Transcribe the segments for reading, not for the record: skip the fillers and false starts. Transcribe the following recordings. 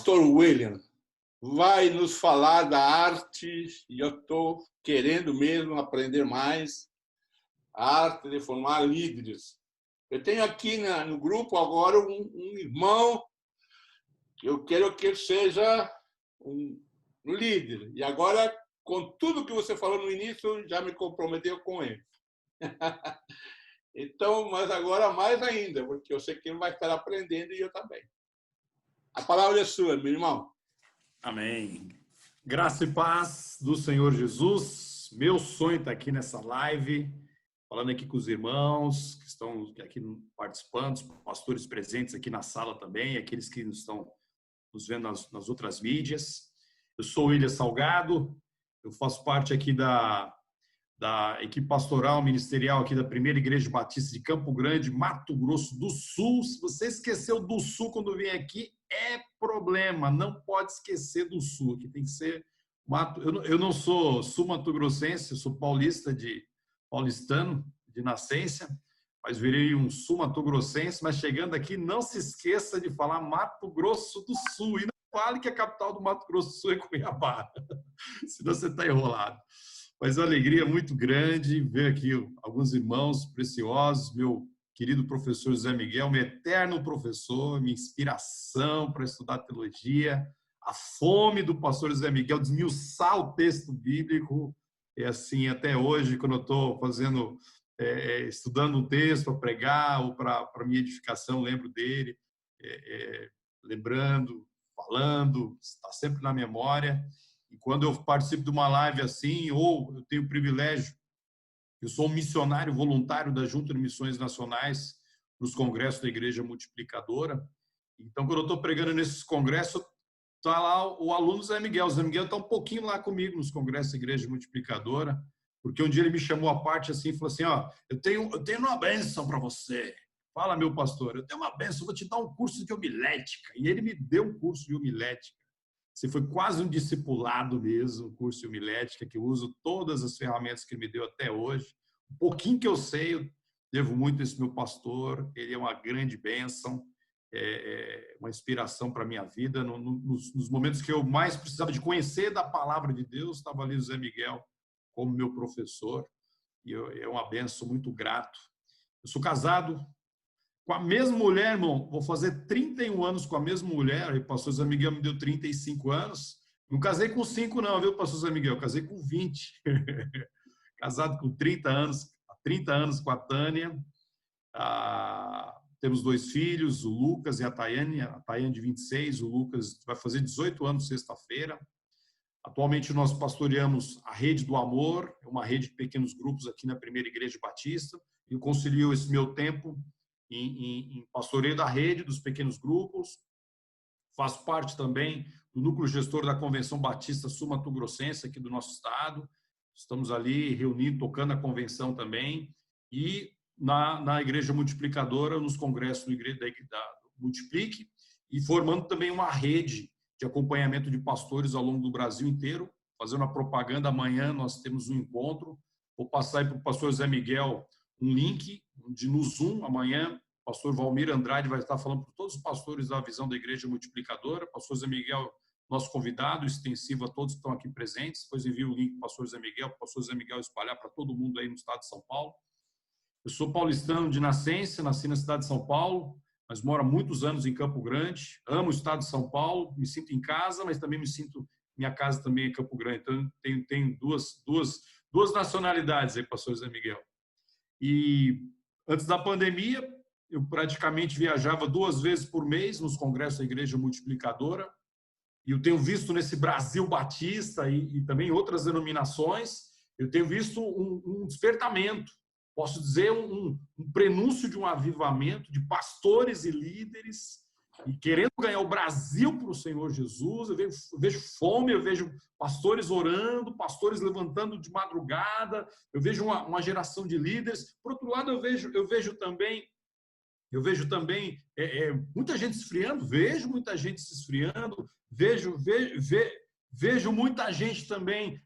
pastor William vai nos falar da arte, e eu estou querendo mesmo aprender mais, a arte de formar líderes. Eu tenho aqui no grupo agora um irmão que eu quero que ele seja um líder. E agora, com tudo que você falou no início, já me comprometeu com ele. Então, mas agora mais ainda, porque eu sei que ele vai estar aprendendo e eu também. A palavra é sua, meu irmão. Amém. Graça e paz do Senhor Jesus. Meu sonho está aqui nessa live, falando aqui com os irmãos que estão aqui participando, os pastores presentes aqui na sala também, aqueles que estão nos vendo nas outras mídias. Eu sou o William Salgado, eu faço parte aqui da equipe pastoral ministerial aqui da Primeira Igreja Batista de Campo Grande, Mato Grosso do Sul. Se você esqueceu do Sul quando vem aqui, é problema, não pode esquecer do Sul, aqui tem que ser eu não sou sul-mato-grossense, eu sou paulistano de nascença, mas virei um sul-mato-grossense, mas chegando aqui, não se esqueça de falar Mato Grosso do Sul, e não fale que a capital do Mato Grosso do Sul é Cuiabá, senão você está enrolado. Mas uma alegria muito grande ver aqui alguns irmãos preciosos, meu querido professor Zé Miguel, meu eterno professor, minha inspiração para estudar teologia, a fome do pastor Zé Miguel, desmiuçar o texto bíblico, é assim, até hoje, quando eu estou estudando um texto para pregar ou para minha edificação, lembro dele, lembrando, falando, está sempre na memória. E quando eu participo de uma live assim, ou eu tenho o privilégio, eu sou um missionário voluntário da Junta de Missões Nacionais nos congressos da Igreja Multiplicadora. Então, quando eu estou pregando nesses congressos, está lá o aluno Zé Miguel. O Zé Miguel está um pouquinho lá comigo nos congressos da Igreja Multiplicadora, porque um dia ele me chamou à parte assim e falou assim, ó, eu tenho uma bênção para você. Fala, meu pastor, eu tenho uma bênção, vou te dar um curso de homilética. E ele me deu um curso de homilética. Você foi quase um discipulado mesmo, um curso de homilética, que eu uso todas as ferramentas que ele me deu até hoje. Um pouquinho que eu sei, eu devo muito a esse meu pastor, ele é uma grande bênção, uma inspiração para a minha vida. Nos momentos que eu mais precisava de conhecer da palavra de Deus, estava ali o Zé Miguel como meu professor, e é uma bênção, muito grato. Eu sou casado com a mesma mulher, irmão, vou fazer 31 anos com a mesma mulher, o pastor Zé Miguel me deu 35 anos, não casei com 5 não, viu, pastor Zé Miguel, casei com 20, casado com 30 anos, há 30 anos com a Tânia, temos 2 filhos, o Lucas e a Tayane de 26, o Lucas vai fazer 18 anos sexta-feira. Atualmente nós pastoreamos a Rede do Amor, uma rede de pequenos grupos aqui na Primeira Igreja Batista, e eu concilio esse meu tempo em pastoreio da rede, dos pequenos grupos. Faço parte também do núcleo gestor da Convenção Batista Sul-Mato-Grossense, aqui do nosso estado. Estamos ali reunindo, tocando a convenção também. E na Igreja Multiplicadora, nos congressos da Multiplique, e formando também uma rede de acompanhamento de pastores ao longo do Brasil inteiro. Fazendo a propaganda, amanhã nós temos um encontro. Vou passar aí para o pastor Zé Miguel um link no Zoom. Amanhã, o pastor Valmir Andrade vai estar falando para todos os pastores da Visão da Igreja Multiplicadora. Pastor Zé Miguel, nosso convidado extensivo a todos que estão aqui presentes. Depois envio o link para o pastor Zé Miguel, para o pastor Zé Miguel espalhar para todo mundo aí no estado de São Paulo. Eu sou paulistano de nascença, nasci na cidade de São Paulo, mas moro há muitos anos em Campo Grande. Amo o estado de São Paulo, me sinto em casa, mas também me sinto, minha casa também é em Campo Grande. Então, tenho duas nacionalidades aí, pastor Zé Miguel. E antes da pandemia, eu praticamente viajava 2 vezes por mês nos congressos da Igreja Multiplicadora. E eu tenho visto nesse Brasil Batista e também outras denominações, eu tenho visto um despertamento, posso dizer um prenúncio de um avivamento de pastores e líderes e querendo ganhar o Brasil para o Senhor Jesus. Eu vejo fome, eu vejo pastores orando, pastores levantando de madrugada, eu vejo uma geração de líderes. Por outro lado, eu vejo também muita gente se esfriando, vejo muita gente se esfriando, vejo muita gente também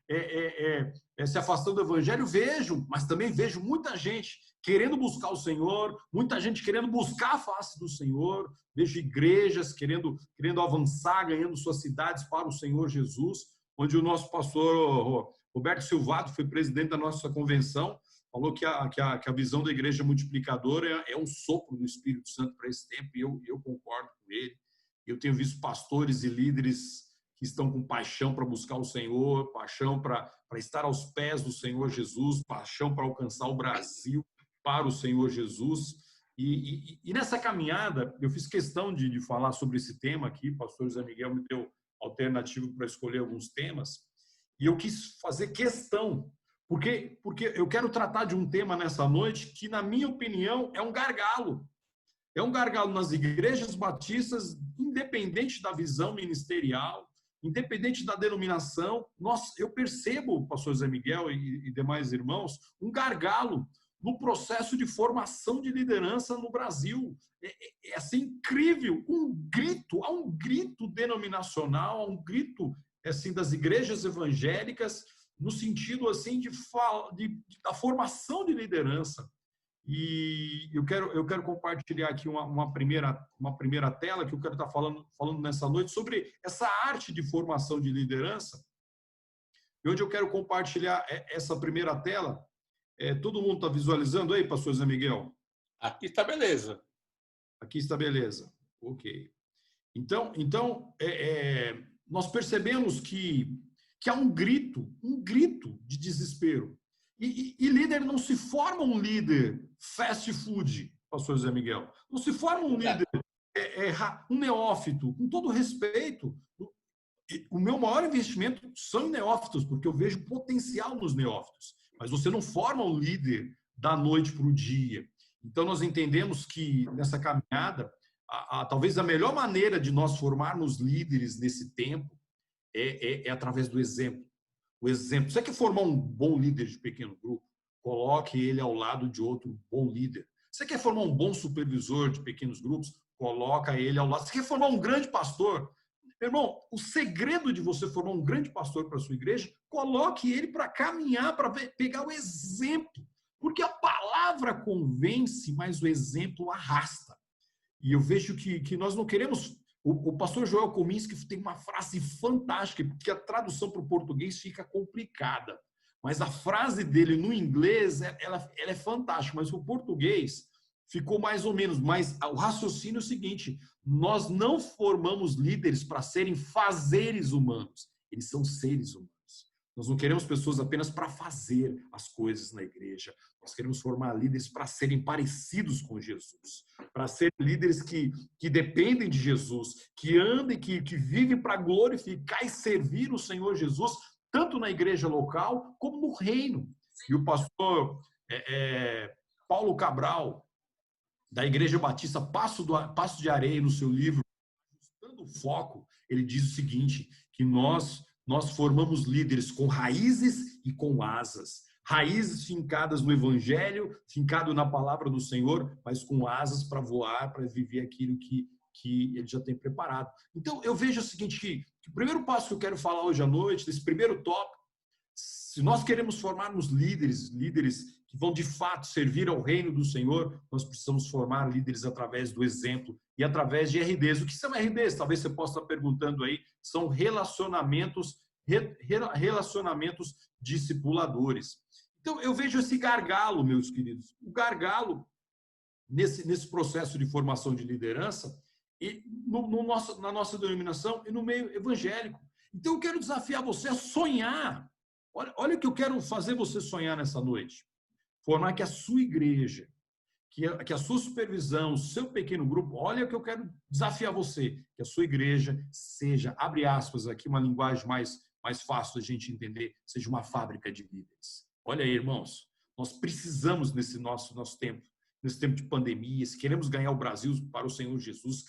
se afastando do evangelho, vejo, mas também vejo muita gente querendo buscar o Senhor, muita gente querendo buscar a face do Senhor, vejo igrejas querendo avançar, ganhando suas cidades para o Senhor Jesus, onde o nosso pastor Roberto Silvato foi presidente da nossa convenção, falou que a visão da igreja multiplicadora é um sopro do Espírito Santo para esse tempo, e eu concordo com ele. Eu tenho visto pastores e líderes que estão com paixão para buscar o Senhor, paixão para estar aos pés do Senhor Jesus, paixão para alcançar o Brasil para o Senhor Jesus. E nessa caminhada, eu fiz questão de falar sobre esse tema aqui, o pastor Zé Miguel me deu alternativo para escolher alguns temas, e eu quis fazer questão, porque eu quero tratar de um tema nessa noite que, na minha opinião, é um gargalo. É um gargalo nas igrejas batistas, independente da visão ministerial, independente da denominação. Eu percebo, pastor Zé Miguel e demais irmãos, um gargalo no processo de formação de liderança no Brasil. É assim, incrível, há um grito denominacional, há um grito assim, das igrejas evangélicas, no sentido assim, da formação de liderança. E eu quero compartilhar aqui uma primeira tela que eu quero estar falando nessa noite sobre essa arte de formação de liderança, e onde eu quero compartilhar essa primeira tela. Todo mundo está visualizando aí, pastor Zé Miguel? Aqui está beleza. Aqui está beleza. Ok. Então nós percebemos que há um grito de desespero. E líder não se forma um líder fast food, pastor Zé Miguel. Não se forma um líder, um neófito, com todo respeito. O meu maior investimento são em neófitos, porque eu vejo potencial nos neófitos. Mas você não forma um líder da noite para o dia. Então, nós entendemos que nessa caminhada, talvez a melhor maneira de nós formarmos líderes nesse tempo é através do exemplo. O exemplo. Você quer formar um bom líder de pequeno grupo? Coloque ele ao lado de outro bom líder. Você quer formar um bom supervisor de pequenos grupos? Coloca ele ao lado. Você quer formar um grande pastor? Meu irmão, o segredo de você formar um grande pastor para a sua igreja, coloque ele para caminhar, para pegar o exemplo. Porque a palavra convence, mas o exemplo arrasta. E eu vejo que nós não queremos... O pastor Joel Kominski tem uma frase fantástica, porque a tradução para o português fica complicada. Mas a frase dele no inglês, ela é fantástica, mas o português ficou mais ou menos. Mas o raciocínio é o seguinte: nós não formamos líderes para serem fazeres humanos, eles são seres humanos. Nós não queremos pessoas apenas para fazer as coisas na igreja. Nós queremos formar líderes para serem parecidos com Jesus, para serem líderes que dependem de Jesus, que andem, que vivem para glorificar e servir o Senhor Jesus, tanto na igreja local como no reino. E o pastor Paulo Cabral, da Igreja Batista Passo de Areia, no seu livro Ajustando o Foco, ele diz o seguinte, que nós formamos líderes com raízes e com asas. Raízes fincadas no Evangelho, fincado na palavra do Senhor, mas com asas para voar, para viver aquilo que ele já tem preparado. Então, eu vejo o seguinte, que o primeiro passo que eu quero falar hoje à noite, desse primeiro tópico, se nós queremos formarmos líderes que vão de fato servir ao reino do Senhor, nós precisamos formar líderes através do exemplo e através de RDs. O que são RDs? Talvez você possa estar perguntando aí. São relacionamentos discipuladores. Então, eu vejo esse gargalo, meus queridos. O gargalo nesse processo de formação de liderança e na nossa denominação e no meio evangélico. Então, eu quero desafiar você a sonhar. Olha o que eu quero fazer você sonhar nessa noite. Formar que a sua igreja, que a sua supervisão, o seu pequeno grupo, olha o que eu quero desafiar você, que a sua igreja seja, abre aspas aqui, uma linguagem mais fácil da gente entender, seja uma fábrica de líderes. Olha aí, irmãos, nós precisamos nesse nosso tempo, nesse tempo de pandemia, se queremos ganhar o Brasil para o Senhor Jesus,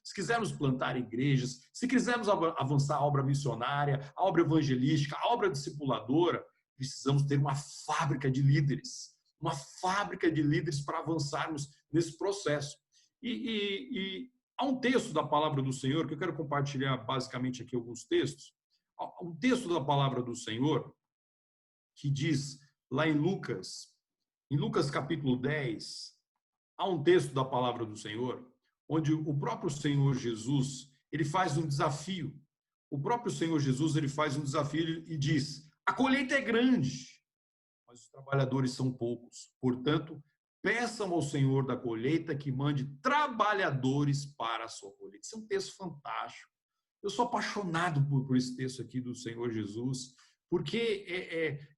se quisermos plantar igrejas, se quisermos avançar a obra missionária, a obra evangelística, a obra discipuladora, precisamos ter uma fábrica de líderes. Uma fábrica de líderes para avançarmos nesse processo. E há um texto da palavra do Senhor, que eu quero compartilhar basicamente aqui alguns textos. Um texto da palavra do Senhor, que diz lá em Lucas capítulo 10, há um texto da palavra do Senhor, onde o próprio Senhor Jesus, ele faz um desafio. O próprio Senhor Jesus, ele faz um desafio e diz: a colheita é grande, mas os trabalhadores são poucos. Portanto, peçam ao Senhor da colheita que mande trabalhadores para a sua colheita. Isso é um texto fantástico. Eu sou apaixonado por esse texto aqui do Senhor Jesus, porque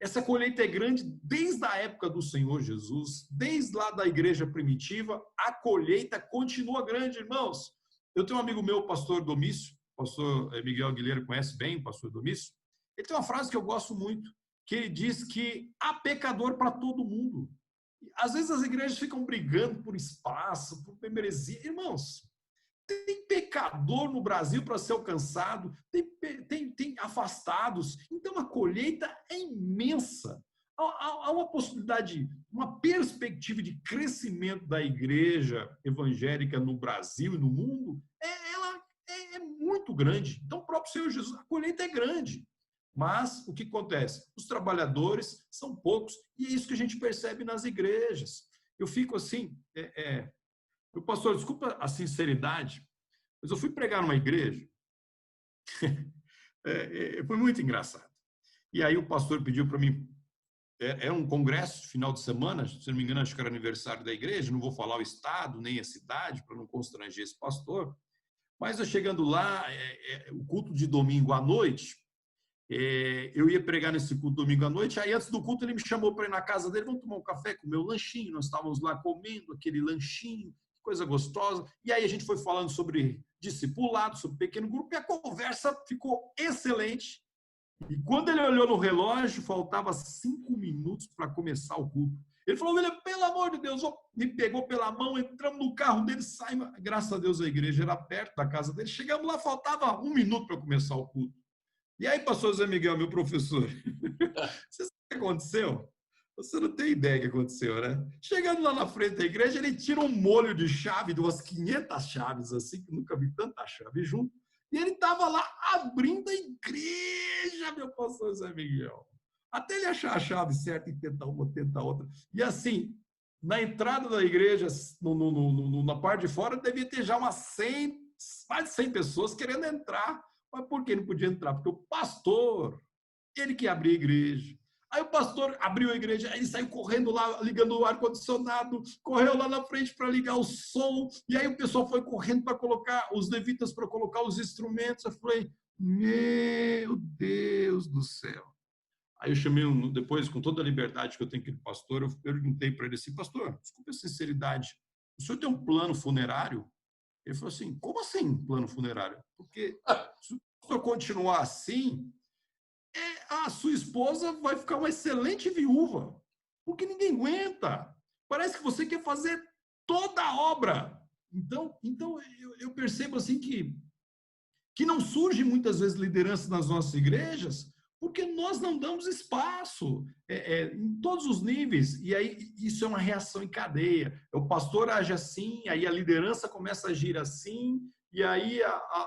essa colheita é grande desde a época do Senhor Jesus, desde lá da igreja primitiva, a colheita continua grande, irmãos. Eu tenho um amigo meu, o pastor Domício, o pastor Miguel Aguilera conhece bem o pastor Domício, ele tem uma frase que eu gosto muito, que ele diz que há pecador para todo mundo. Às vezes as igrejas ficam brigando por espaço, por membresia. Irmãos, tem pecador no Brasil para ser alcançado, tem afastados. Então, a colheita é imensa. Há uma possibilidade, uma perspectiva de crescimento da igreja evangélica no Brasil e no mundo, ela é muito grande. Então, o próprio Senhor Jesus, a colheita é grande. Mas o que acontece? Os trabalhadores são poucos, e é isso que a gente percebe nas igrejas. Eu fico assim... Meu pastor, desculpa a sinceridade, mas eu fui pregar numa igreja, foi muito engraçado. E aí o pastor pediu para mim, era um congresso, final de semana, se não me engano, acho que era aniversário da igreja, não vou falar o estado, nem a cidade, para não constranger esse pastor, mas eu chegando lá, o culto de domingo à noite, eu ia pregar nesse culto domingo à noite, aí antes do culto ele me chamou para ir na casa dele, vamos tomar um café, comer um lanchinho, nós estávamos lá comendo aquele lanchinho, coisa gostosa, e aí a gente foi falando sobre discipulado, sobre pequeno grupo, e a conversa ficou excelente, e quando ele olhou no relógio, faltava 5 minutos para começar o culto. Ele falou: William, pelo amor de Deus, me pegou pela mão, entramos no carro dele, saímos, graças a Deus a igreja era perto da casa dele, chegamos lá, faltava 1 minuto para começar o culto. E aí, pastor Zé Miguel, meu professor, você sabe o que aconteceu? Você não tem ideia do que aconteceu, né? Chegando lá na frente da igreja, ele tira um molho de chave, de umas 500 chaves, assim, que nunca vi tanta chave junto, e ele estava lá abrindo a igreja, meu pastor Zé Miguel. Até ele achar a chave certa e tentar uma, tentar outra. E assim, na entrada da igreja, na parte de fora, devia ter já mais de 100 pessoas querendo entrar. Mas por que não podia entrar? Porque o pastor, ele que abria a igreja. Aí o pastor abriu a igreja, aí ele saiu correndo lá, ligando o ar-condicionado, correu lá na frente para ligar o som, e aí o pessoal foi correndo para colocar, os levitas para colocar os instrumentos. Eu falei: meu Deus do céu. Aí eu chamei, depois, com toda a liberdade que eu tenho aqui do pastor, eu perguntei para ele assim: pastor, desculpa a sinceridade, o senhor tem um plano funerário? Ele falou assim: como assim plano funerário? Porque se o senhor continuar assim, a sua esposa vai ficar uma excelente viúva, porque ninguém aguenta. Parece que você quer fazer toda a obra. Então eu percebo assim que não surge muitas vezes liderança nas nossas igrejas, porque nós não damos espaço em todos os níveis, e aí isso é uma reação em cadeia. O pastor age assim, aí a liderança começa a agir assim, e aí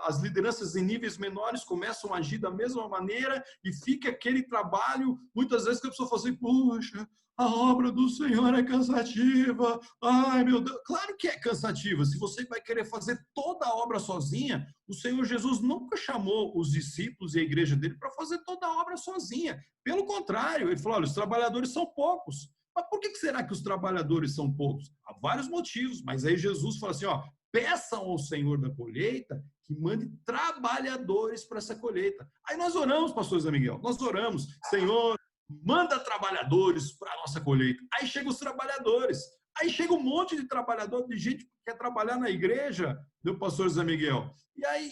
as lideranças em níveis menores começam a agir da mesma maneira, e fica aquele trabalho, muitas vezes que a pessoa fala assim: puxa, a obra do Senhor é cansativa, ai meu Deus. Claro que é cansativa, se você vai querer fazer toda a obra sozinha, o Senhor Jesus nunca chamou os discípulos e a igreja dele para fazer toda a obra sozinha. Pelo contrário, ele falou: olha, os trabalhadores são poucos. Mas por que será que os trabalhadores são poucos? Há vários motivos, mas aí Jesus fala assim: ó, peçam ao Senhor da colheita que mande trabalhadores para essa colheita. Aí nós oramos, pastor Zé Miguel, nós oramos: Senhor, manda trabalhadores para a nossa colheita. Aí chegam os trabalhadores. Aí chega um monte de trabalhador, de gente que quer trabalhar na igreja do pastor Zé Miguel. E aí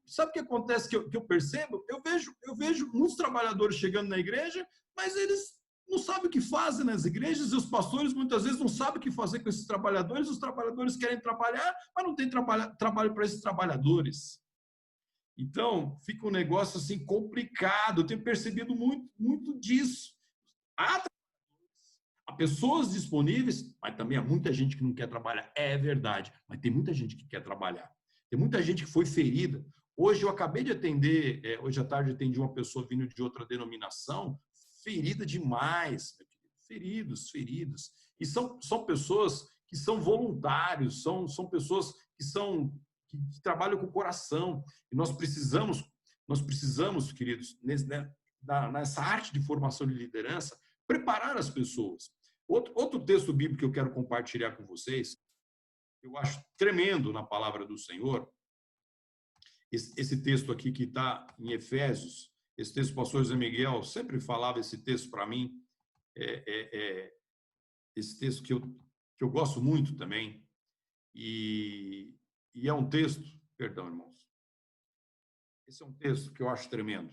sabe o que acontece que eu percebo? Eu vejo muitos trabalhadores chegando na igreja, mas eles não sabem o que fazem nas igrejas, e os pastores muitas vezes não sabem o que fazer com esses trabalhadores. Os trabalhadores querem trabalhar, mas não tem trabalho para esses trabalhadores. Então, fica um negócio assim complicado. Eu tenho percebido muito disso. Há pessoas disponíveis, mas também há muita gente que não quer trabalhar. É verdade, mas tem muita gente que quer trabalhar. Tem muita gente que foi ferida. Hoje eu acabei de atender, hoje à tarde atendi uma pessoa vindo de outra denominação, ferida demais, meu querido, feridos. E são pessoas que são voluntários, são pessoas que trabalham com o coração. E nós precisamos, queridos, nessa arte de formação de liderança, preparar as pessoas. Outro texto bíblico que eu quero compartilhar com vocês, eu acho tremendo na palavra do Senhor, esse texto aqui que está em Efésios, esse texto o pastor Zé Miguel sempre falava esse texto para mim, esse texto que eu gosto muito também, e é um texto, perdão, irmãos, esse é um texto que eu acho tremendo.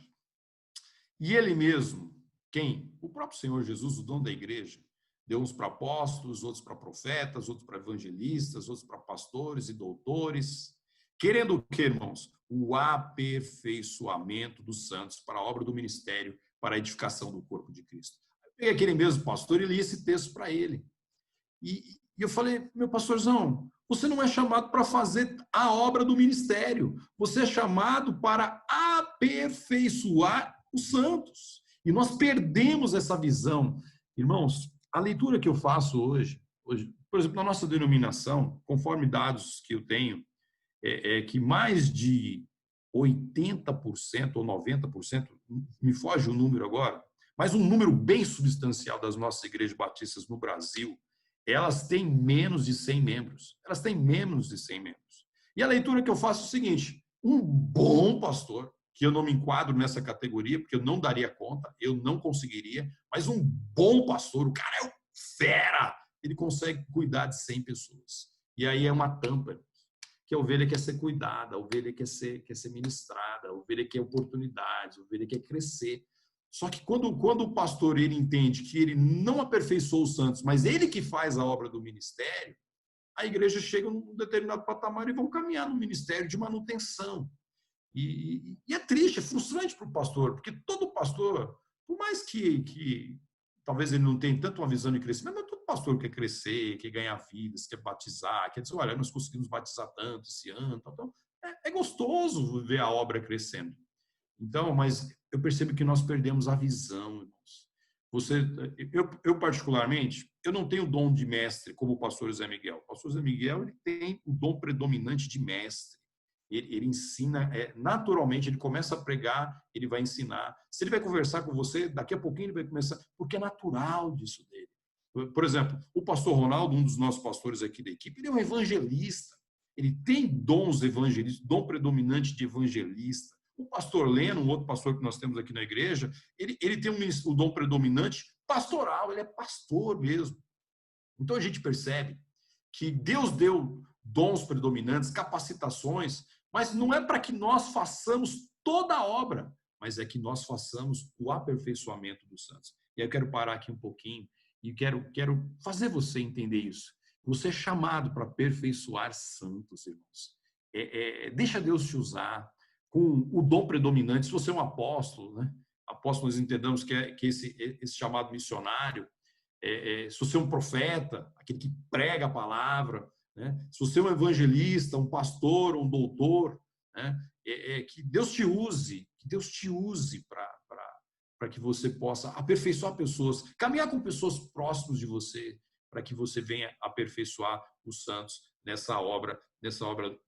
E ele mesmo, quem? O próprio Senhor Jesus, o dono da igreja, deu uns para apóstolos, outros para profetas, outros para evangelistas, outros para pastores e doutores, querendo o que, irmãos? O aperfeiçoamento dos santos para a obra do ministério, para a edificação do corpo de Cristo. Eu peguei aquele mesmo pastor e li esse texto para ele. E eu falei, meu pastorzão, você não é chamado para fazer a obra do ministério, você é chamado para aperfeiçoar os santos. E nós perdemos essa visão. Irmãos, a leitura que eu faço hoje, por exemplo, na nossa denominação, conforme dados que eu tenho, que mais de 80% ou 90%, me foge o número agora, mas um número bem substancial das nossas igrejas batistas no Brasil, elas têm menos de 100 membros. Elas têm menos de 100 membros. E a leitura que eu faço é o seguinte, um bom pastor, que eu não me enquadro nessa categoria, porque eu não daria conta, eu não conseguiria, mas um bom pastor, o cara é um fera, ele consegue cuidar de 100 pessoas. E aí é uma tampa, que a ovelha quer ser cuidada, a ovelha quer ser ministrada, a ovelha quer oportunidades, a ovelha quer crescer. Só que quando o pastor ele entende que ele não aperfeiçoou os santos, mas ele que faz a obra do ministério, a igreja chega num determinado patamar e vão caminhar no ministério de manutenção. E é triste, é frustrante para o pastor, porque todo pastor, por mais que talvez ele não tenha tanto uma visão de crescimento, mas todo pastor quer crescer, quer ganhar vidas, quer batizar, quer dizer, olha, nós conseguimos batizar tanto esse ano. Então, é gostoso ver a obra crescendo. Então, mas eu percebo que nós perdemos a visão, irmãos. Eu particularmente, eu não tenho o dom de mestre como o pastor Zé Miguel. O pastor Zé Miguel ele tem o dom predominante de mestre. Ele ensina, naturalmente, ele começa a pregar, ele vai ensinar. Se ele vai conversar com você, daqui a pouquinho ele vai começar, porque é natural disso dele. Por exemplo, o pastor Ronaldo, um dos nossos pastores aqui da equipe, ele é um evangelista. Ele tem dons evangelistas, dom predominante de evangelista. O pastor Leno, um outro pastor que nós temos aqui na igreja, ele tem o dom predominante pastoral, ele é pastor mesmo. Então a gente percebe que Deus deu dons predominantes, capacitações, mas não é para que nós façamos toda a obra, mas é que nós façamos o aperfeiçoamento dos santos. E aí eu quero parar aqui um pouquinho e quero fazer você entender isso. Você é chamado para aperfeiçoar santos, irmãos. Deixa Deus te usar com o dom predominante. Se você é um apóstolo, né? Apóstolo, nós entendamos que esse chamado missionário. Se você é um profeta, aquele que prega a palavra, né? Se você é um evangelista, um pastor, um doutor, né? Que Deus te use, para que você possa aperfeiçoar pessoas, caminhar com pessoas próximas de você, para que você venha aperfeiçoar os santos nessa obra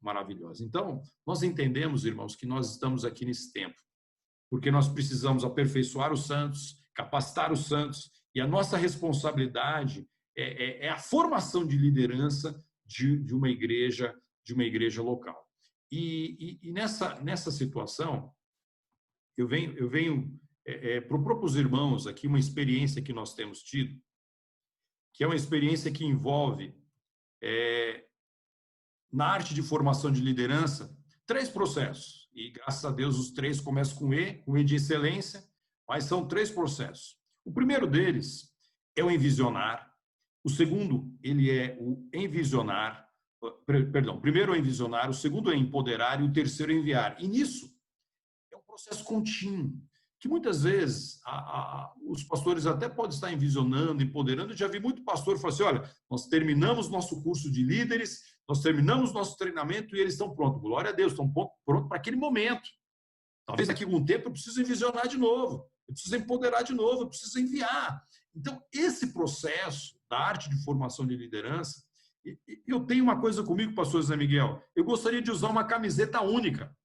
maravilhosa. Então, nós entendemos, irmãos, que nós estamos aqui nesse tempo, porque nós precisamos aperfeiçoar os santos, capacitar os santos, e a nossa responsabilidade é a formação de liderança de uma igreja local. E nessa situação, eu venho propor para os irmãos aqui uma experiência que nós temos tido, que é uma experiência que envolve, na arte de formação de liderança, 3 processos. E, graças a Deus, os 3 começam com E de excelência, mas são 3 processos. O primeiro deles é o envisionar. O segundo, ele é o envisionar. Perdão, o primeiro é o envisionar, o segundo é empoderar e o terceiro é enviar. E nisso é um processo contínuo, que muitas vezes os pastores até podem estar envisionando, empoderando. Eu já vi muito pastor falar assim, olha, nós terminamos nosso curso de líderes, nós terminamos nosso treinamento e eles estão prontos. Glória a Deus, estão prontos para aquele momento. Talvez daqui a algum tempo eu preciso envisionar de novo. eu preciso empoderar de novo, eu preciso enviar. Então, esse processo da arte de formação de liderança, eu tenho uma coisa comigo, pastor Zé Miguel, eu gostaria de usar uma camiseta única.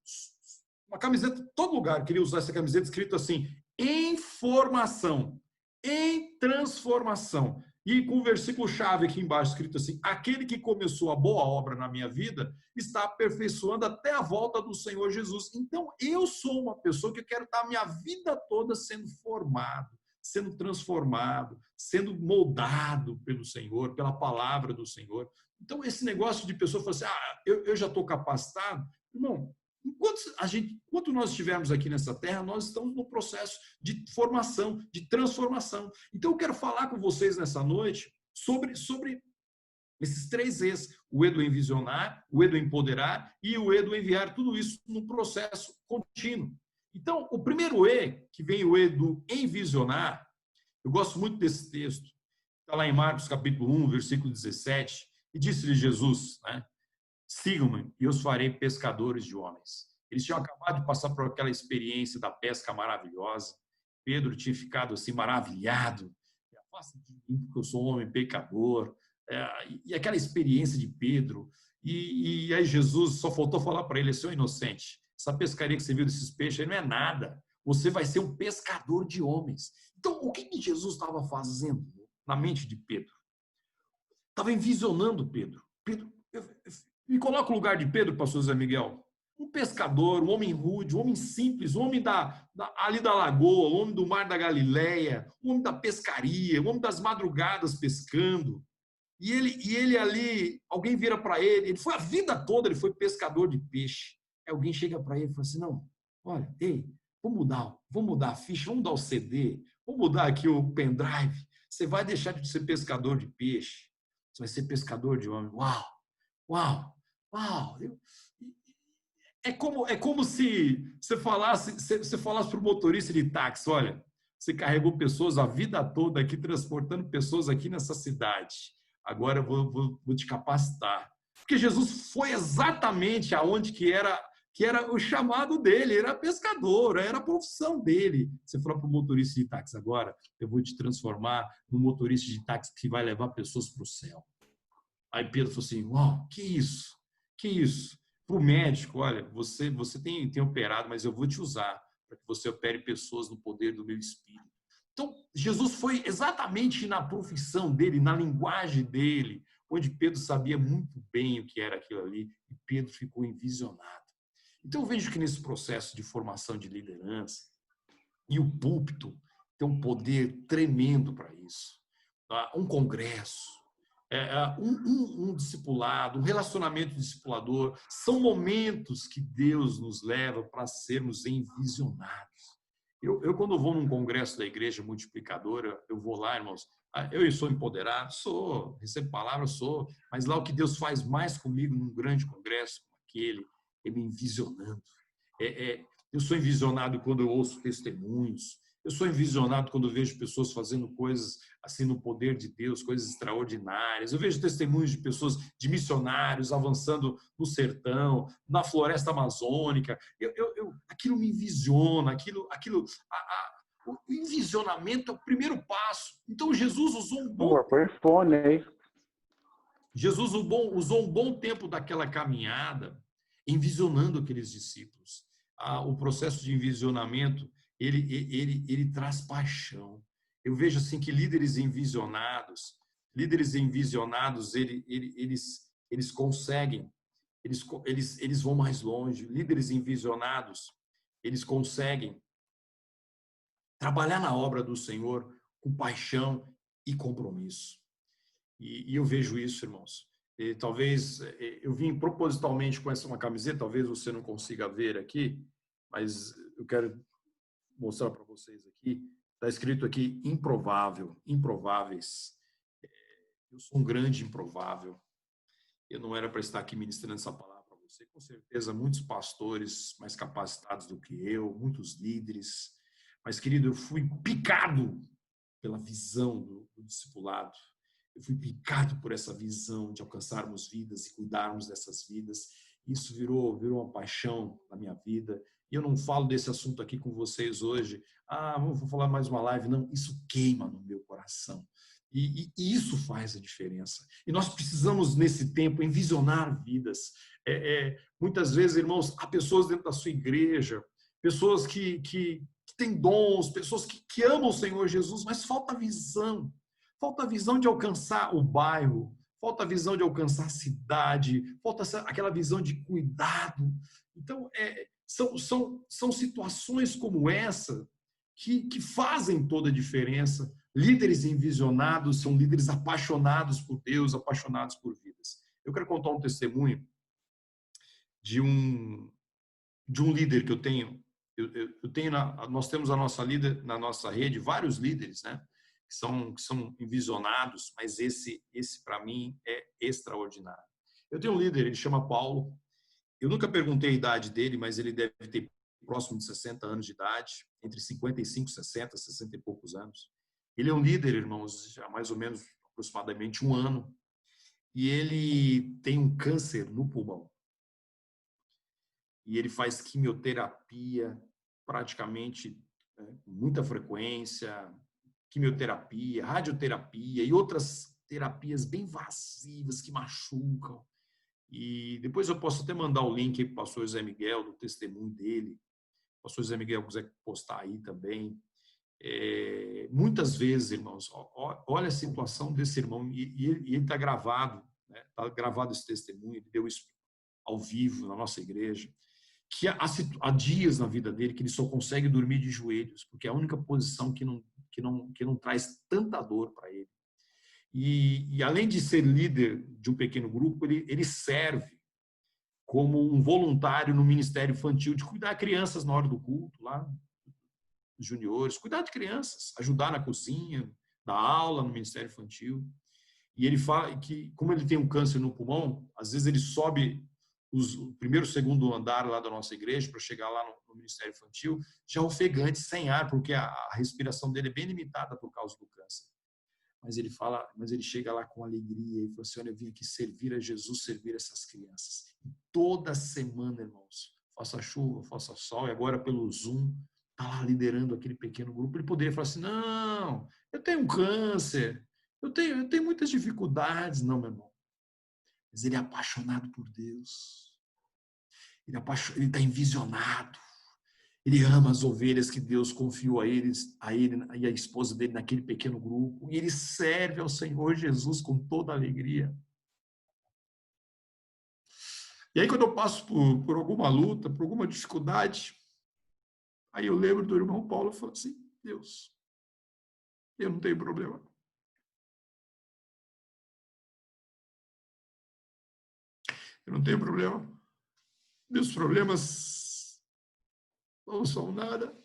Uma camiseta, todo lugar queria usar essa camiseta escrito assim, em formação, em transformação. E com o versículo-chave aqui embaixo, escrito assim, aquele que começou a boa obra na minha vida, está aperfeiçoando até a volta do Senhor Jesus. Então, eu sou uma pessoa que quero estar a minha vida toda sendo formado, sendo transformado, sendo moldado pelo Senhor, pela palavra do Senhor. Então, esse negócio de pessoa falar assim, eu já estou capacitado. Irmão, enquanto nós estivermos aqui nessa terra, nós estamos no processo de formação, de transformação. Então, eu quero falar com vocês nessa noite sobre esses 3 E's, o E do envisionar, o E do empoderar e o E do enviar, tudo isso no processo contínuo. Então, o primeiro E, que vem o E do envisionar, eu gosto muito desse texto, está lá em Marcos capítulo 1, versículo 17, e disse-lhe Jesus, né? Sigam-me e eu os farei pescadores de homens. Eles tinham acabado de passar por aquela experiência da pesca maravilhosa. Pedro tinha ficado assim maravilhado. Afasta de mim porque eu sou um homem pecador. E aquela experiência de Pedro. E aí Jesus só faltou falar para ele, seu inocente, essa pescaria que você viu desses peixes aí não é nada. Você vai ser um pescador de homens. Então, o que Jesus estava fazendo na mente de Pedro? Estava envisionando Pedro. Pedro, me coloca no lugar de Pedro, pastor Zé Miguel. Um pescador, um homem rude, um homem simples, um homem ali da lagoa, um homem do mar da Galileia, um homem da pescaria, um homem das madrugadas pescando. E ele ali, alguém vira para ele foi a vida toda, ele foi pescador de peixe. Aí alguém chega para ele e fala assim, não, olha, ei, vamos mudar a ficha, vamos mudar o CD, vamos mudar aqui o pendrive. Você vai deixar de ser pescador de peixe, você vai ser pescador de homem. Uau, uau, uau. É como se você falasse para o motorista de táxi, olha, você carregou pessoas a vida toda aqui, transportando pessoas aqui nessa cidade. Agora eu vou te capacitar. Porque Jesus foi exatamente aonde que era o chamado dele, era pescador, era a profissão dele. Você falou para o motorista de táxi agora, eu vou te transformar num motorista de táxi que vai levar pessoas para o céu. Aí Pedro falou assim, uau, que isso? Que isso? Para o médico, olha, você tem operado, mas eu vou te usar para que você opere pessoas no poder do meu Espírito. Então, Jesus foi exatamente na profissão dele, na linguagem dele, onde Pedro sabia muito bem o que era aquilo ali, e Pedro ficou envisionado. Então, eu vejo que nesse processo de formação de liderança, e o púlpito tem um poder tremendo para isso. Um congresso, um discipulado, um relacionamento discipulador, são momentos que Deus nos leva para sermos envisionados. Eu quando vou num congresso da igreja multiplicadora, eu vou lá, irmãos, eu sou empoderado, recebo palavras, mas lá o que Deus faz mais comigo num grande congresso como aquele, é me envisionando. Eu sou envisionado quando eu ouço testemunhos, eu sou envisionado quando eu vejo pessoas fazendo coisas assim no poder de Deus, coisas extraordinárias. Eu vejo testemunhos de pessoas, de missionários avançando no sertão, na floresta amazônica. Aquilo me envisiona, o envisionamento é o primeiro passo. Então Jesus usou Jesus usou um bom tempo daquela caminhada envisionando aqueles discípulos. O processo de envisionamento ele traz paixão. Eu vejo assim que líderes envisionados, eles conseguem, eles vão mais longe. Líderes envisionados, eles conseguem trabalhar na obra do Senhor com paixão e compromisso. E eu vejo isso, irmãos. E talvez eu vim propositalmente com uma camiseta, talvez você não consiga ver aqui, mas eu quero mostrar para vocês aqui. Está escrito aqui improvável, improváveis. Eu sou um grande improvável. Eu não era para estar aqui ministrando essa palavra para você. Com certeza, muitos pastores mais capacitados do que eu, muitos líderes. Mas, querido, eu fui picado pela visão do discipulado. Eu fui picado por essa visão de alcançarmos vidas e cuidarmos dessas vidas. Isso virou uma paixão na minha vida. e eu não falo desse assunto aqui com vocês hoje, vou falar mais uma live, não, isso queima no meu coração. E isso faz a diferença. E nós precisamos, nesse tempo, envisionar vidas. Muitas vezes, irmãos, há pessoas dentro da sua igreja, pessoas que têm dons, pessoas que amam o Senhor Jesus, mas falta visão. Falta a visão de alcançar o bairro, falta a visão de alcançar a cidade, falta aquela visão de cuidado. Então, são situações como essa que fazem toda a diferença. Líderes envisionados são líderes apaixonados por Deus, apaixonados por vidas. Eu quero contar um testemunho de um líder que eu tenho. Nós temos na nossa rede vários líderes, né? Que são envisionados, mas esse para mim é extraordinário. Eu tenho um líder, ele chama Paulo. Eu nunca perguntei a idade dele, mas ele deve ter próximo de 60 anos de idade, entre 55, 60 e poucos anos. Ele é um líder, irmãos, há mais ou menos aproximadamente 1 ano, e ele tem um câncer no pulmão. E ele faz quimioterapia praticamente com muita frequência, quimioterapia, radioterapia e outras terapias bem invasivas que machucam. E depois eu posso até mandar o link para o pastor José Miguel, do testemunho dele. O pastor José Miguel quiser postar aí também. Muitas vezes, irmãos, olha a situação desse irmão, e ele está gravado, né? Está gravado esse testemunho, ele deu isso ao vivo na nossa igreja, que há dias na vida dele que ele só consegue dormir de joelhos, porque é a única posição que não traz tanta dor para ele. E além de ser líder de um pequeno grupo, ele serve como um voluntário no Ministério Infantil, de cuidar de crianças na hora do culto, lá, juniores, cuidar de crianças, ajudar na cozinha, dar aula no Ministério Infantil. E ele fala que, como ele tem um câncer no pulmão, às vezes ele sobe o primeiro, segundo andar lá da nossa igreja para chegar lá no Ministério Infantil, já ofegante, sem ar, porque a respiração dele é bem limitada por causa do câncer. Mas ele chega lá com alegria e fala assim: olha, eu vim aqui servir a Jesus, servir essas crianças. E toda semana, irmãos, faça chuva, faça sol, e agora pelo Zoom, está lá liderando aquele pequeno grupo. Ele poderia falar assim: não, eu tenho um câncer, eu tenho muitas dificuldades. Não, meu irmão. Mas ele é apaixonado por Deus. Ele está envisionado. Ele ama as ovelhas que Deus confiou a ele e a esposa dele naquele pequeno grupo. E ele serve ao Senhor Jesus com toda a alegria. E aí, quando eu passo por alguma luta, por alguma dificuldade, aí eu lembro do irmão Paulo e falo assim: Deus, eu não tenho problema. Eu não tenho problema. Meus problemas não são nada.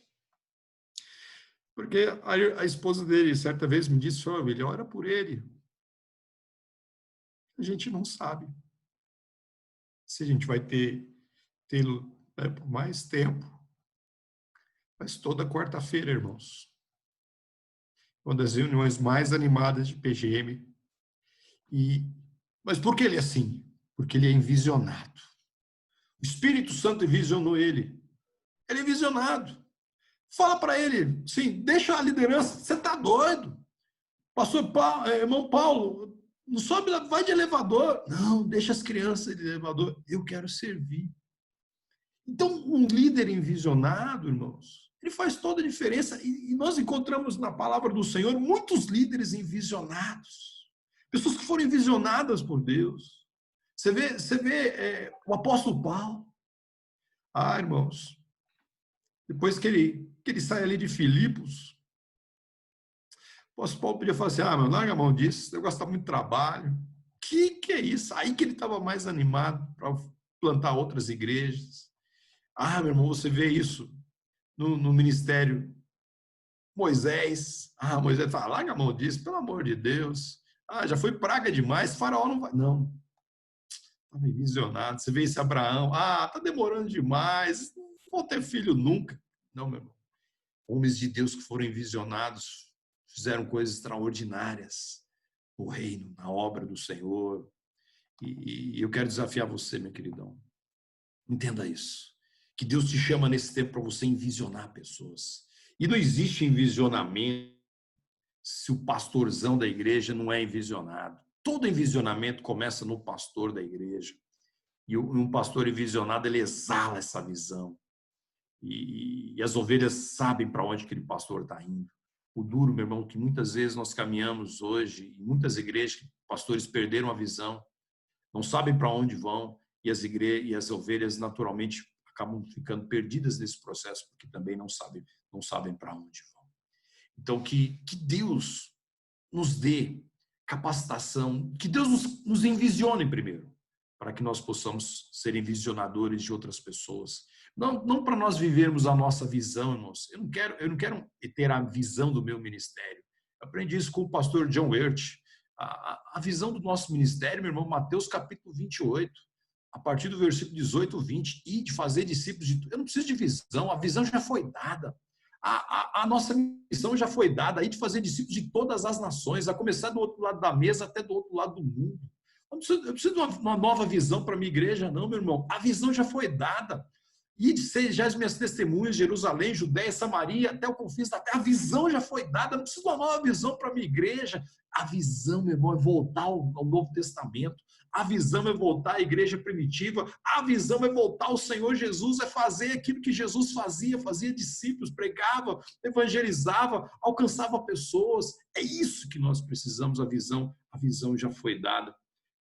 Porque a esposa dele, certa vez, me disse: ele ora por ele. A gente não sabe se a gente vai tê-lo, né, por mais tempo. Mas toda quarta-feira, irmãos, uma das reuniões mais animadas de PGM. Mas por que ele é assim? Porque ele é envisionado. O Espírito Santo envisionou ele. Ele é envisionado. Fala para ele, sim, deixa a liderança. Você está doido? Pastor Paulo, irmão Paulo, não sobe, vai de elevador. Não, deixa as crianças de elevador. Eu quero servir. Então, um líder envisionado, irmãos, ele faz toda a diferença. E nós encontramos na palavra do Senhor muitos líderes envisionados. Pessoas que foram envisionadas por Deus. Você vê o apóstolo Paulo. Irmãos, depois que ele sai ali de Filipos, o apóstolo Paulo podia falar assim: meu, larga a mão disso, esse negócio está muito trabalho. Que é isso? Aí que ele estava mais animado para plantar outras igrejas. Meu irmão, você vê isso no ministério. Moisés, Moisés fala: larga a mão disso, pelo amor de Deus. Já foi praga demais, Faraó não vai. Não. Estava visionado. Você vê esse Abraão: está demorando demais, não vou ter filho nunca. Não, meu irmão. Homens de Deus que foram envisionados fizeram coisas extraordinárias no reino, na obra do Senhor. E eu quero desafiar você, meu queridão. Entenda isso. que Deus te chama nesse tempo para você envisionar pessoas. E não existe envisionamento se o pastorzão da igreja não é envisionado. Todo envisionamento começa no pastor da igreja. E um pastor envisionado, ele exala essa visão. E as ovelhas sabem para onde aquele pastor está indo. O duro, meu irmão, que muitas vezes nós caminhamos hoje, em muitas igrejas, pastores perderam a visão, não sabem para onde vão, e as ovelhas naturalmente acabam ficando perdidas nesse processo, porque também não sabem para onde vão. Então, que Deus nos dê capacitação, que Deus nos envisione primeiro, para que nós possamos ser visionadores de outras pessoas. Não para nós vivermos a nossa visão, irmãos. Eu não quero ter a visão do meu ministério. Eu aprendi isso com o pastor John Wirt. A visão do nosso ministério, meu irmão, Mateus capítulo 28, a partir do versículo 18, 20, e de fazer discípulos de tudo. Eu não preciso de visão, a visão já foi dada. A nossa missão já foi dada aí de fazer discípulos de todas as nações, a começar do outro lado da mesa até do outro lado do mundo. Eu preciso de uma nova visão para a minha igreja, não, meu irmão. A visão já foi dada. E de ser as minhas testemunhas, Jerusalém, Judéia, Samaria, até o confins da terra. A visão já foi dada. Não preciso de uma nova visão para a minha igreja. A visão, meu irmão, é voltar ao Novo Testamento. A visão é voltar à igreja primitiva. A visão é voltar ao Senhor Jesus, é fazer aquilo que Jesus fazia discípulos, pregava, evangelizava, alcançava pessoas. É isso que nós precisamos, a visão já foi dada.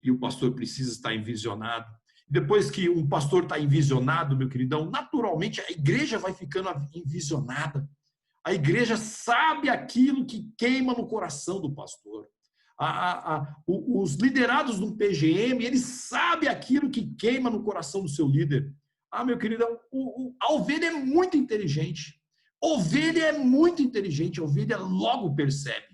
E o pastor precisa estar envisionado. Depois que um pastor está envisionado, meu queridão, naturalmente a igreja vai ficando envisionada. A igreja sabe aquilo que queima no coração do pastor. Os liderados do PGM, eles sabem aquilo que queima no coração do seu líder. Meu queridão, a ovelha é muito inteligente. Ovelha é muito inteligente, a ovelha logo percebe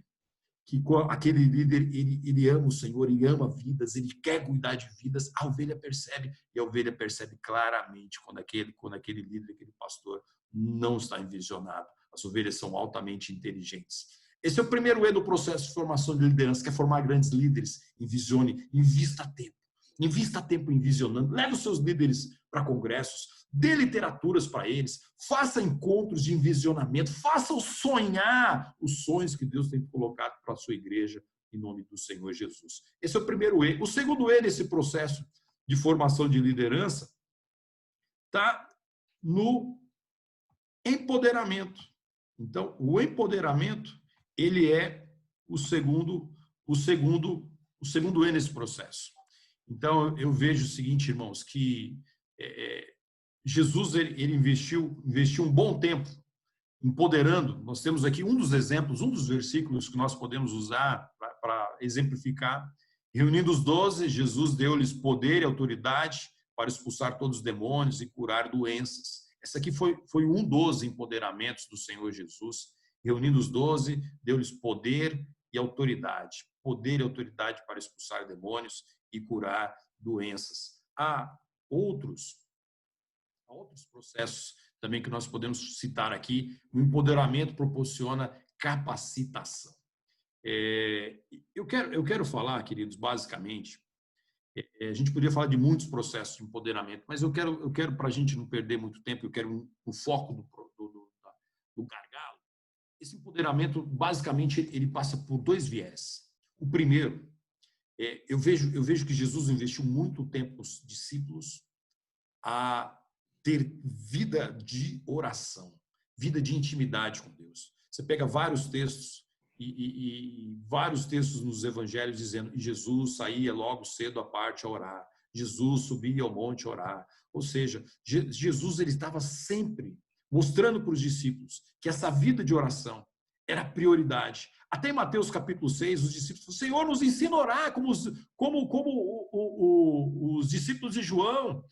que aquele líder, ele ama o Senhor, ele ama vidas, ele quer cuidar de vidas. A ovelha percebe, e a ovelha percebe claramente quando aquele líder, aquele pastor não está envisionado. As ovelhas são altamente inteligentes. Esse é o primeiro E do processo de formação de liderança, que é formar grandes líderes. Envisione, invista tempo. Invista tempo em visionando. Leve os seus líderes para congressos, dê literaturas para eles, faça encontros de envisionamento, faça-os sonhar os sonhos que Deus tem colocado para a sua igreja, em nome do Senhor Jesus. Esse é o primeiro E. O segundo E nesse processo de formação de liderança está no empoderamento. Então, o empoderamento, ele é o segundo E nesse processo. Então, eu vejo o seguinte, irmãos, que Jesus ele investiu um bom tempo empoderando. Nós temos aqui um dos exemplos, um dos versículos que nós podemos usar para exemplificar. Reunindo os 12, Jesus deu-lhes poder e autoridade para expulsar todos os demônios e curar doenças. Esse aqui foi um dos empoderamentos do Senhor Jesus. Reunindo os 12, deu-lhes poder e autoridade. Poder e autoridade para expulsar demônios e curar doenças. Há outros processos também que nós podemos citar aqui. O empoderamento proporciona capacitação. Eu quero falar, queridos, basicamente, a gente poderia falar de muitos processos de empoderamento, mas eu quero para a gente não perder muito tempo, eu quero o foco do gargalo. Esse empoderamento, basicamente, ele passa por dois viés. O primeiro, eu vejo que Jesus investiu muito tempo nos discípulos a ter vida de oração, vida de intimidade com Deus. Você pega vários textos e vários textos nos evangelhos dizendo que Jesus saía logo cedo à parte a orar, Jesus subia ao monte a orar. Ou seja, Jesus ele estava sempre mostrando para os discípulos que essa vida de oração era prioridade. Até em Mateus capítulo 6, os discípulos falaram, Senhor, nos ensina a orar como os discípulos de João.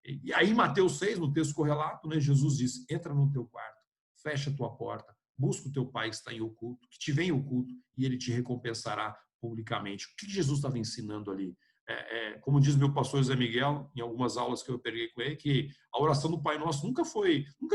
E aí em Mateus 6, no texto correlato, né, Jesus diz, entra no teu quarto, fecha a tua porta, busca o teu pai que está em oculto, que te vem em oculto, e ele te recompensará publicamente. O que Jesus estava ensinando ali? Como diz meu pastor Zé Miguel, em algumas aulas que eu peguei com ele, que a oração do Pai Nosso nunca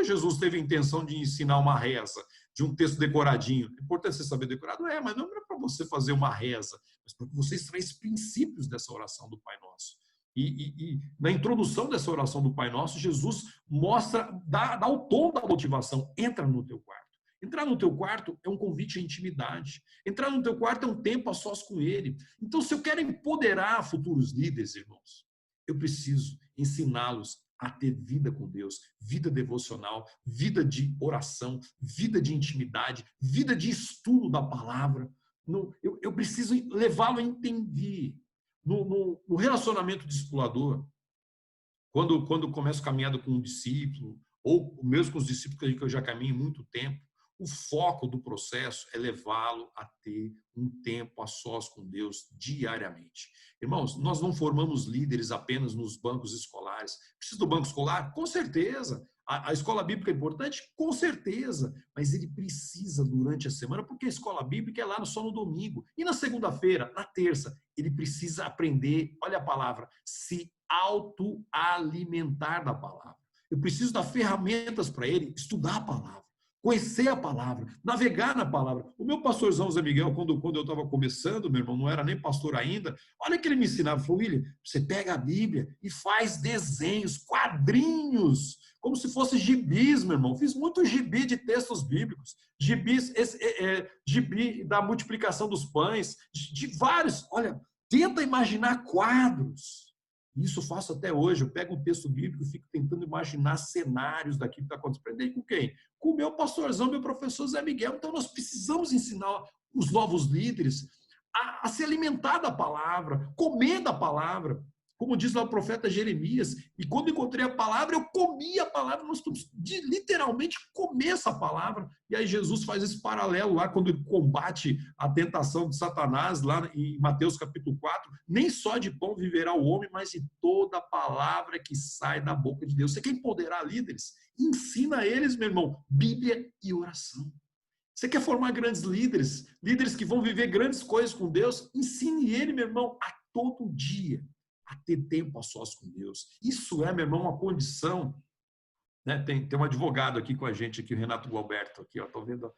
Jesus teve a intenção de ensinar uma reza, de um texto decoradinho. É importante você saber decorado, mas não é para você fazer uma reza, mas para que você extraia os princípios dessa oração do Pai Nosso. E na introdução dessa oração do Pai Nosso, Jesus mostra, dá o tom da motivação. Entra no teu quarto. Entrar no teu quarto é um convite à intimidade. Entrar no teu quarto é um tempo a sós com Ele. Então, se eu quero empoderar futuros líderes, irmãos, eu preciso ensiná-los a ter vida com Deus, vida devocional, vida de oração, vida de intimidade, vida de estudo da palavra. Eu preciso levá-lo a entender. No relacionamento discipulador, quando começo caminhada com um discípulo, ou mesmo com os discípulos que eu já caminho há muito tempo, o foco do processo é levá-lo a ter um tempo a sós com Deus diariamente. Irmãos, nós não formamos líderes apenas nos bancos escolares. Precisa do banco escolar? Com certeza. A escola bíblica é importante? Com certeza. Mas ele precisa durante a semana, porque a escola bíblica é lá só no domingo. E na segunda-feira, na terça, ele precisa aprender, olha a palavra, se autoalimentar da palavra. Eu preciso dar ferramentas para ele estudar a palavra, conhecer a palavra, navegar na palavra. O meu pastorzão Zé Miguel, quando eu estava começando, meu irmão, não era nem pastor ainda, olha que ele me ensinava, falou, William, você pega a Bíblia e faz desenhos, quadrinhos, como se fosse gibis, meu irmão. Fiz muito gibi de textos bíblicos, gibi da multiplicação dos pães, de vários. Olha, tenta imaginar quadros. Isso eu faço até hoje. Eu pego um texto bíblico e fico tentando imaginar cenários daquilo que está acontecendo. Aprendi com quem? Com o meu pastorzão, meu professor Zé Miguel. Então, nós precisamos ensinar os novos líderes a se alimentar da palavra, comer da palavra. Como diz lá o profeta Jeremias, e quando encontrei a palavra, eu comi a palavra, nós temos de literalmente comer essa palavra. E aí Jesus faz esse paralelo lá, quando ele combate a tentação de Satanás, lá em Mateus capítulo 4, nem só de pão viverá o homem, mas de toda palavra que sai da boca de Deus. Você quer empoderar líderes? Ensina eles, meu irmão, Bíblia e oração. Você quer formar grandes líderes, líderes que vão viver grandes coisas com Deus? Ensine ele, meu irmão, a todo dia a ter tempo a sós com Deus. Isso é, meu irmão, uma condição. Né? Tem um advogado aqui com a gente, aqui, o Renato Gualberto, aqui, ó, tô vendo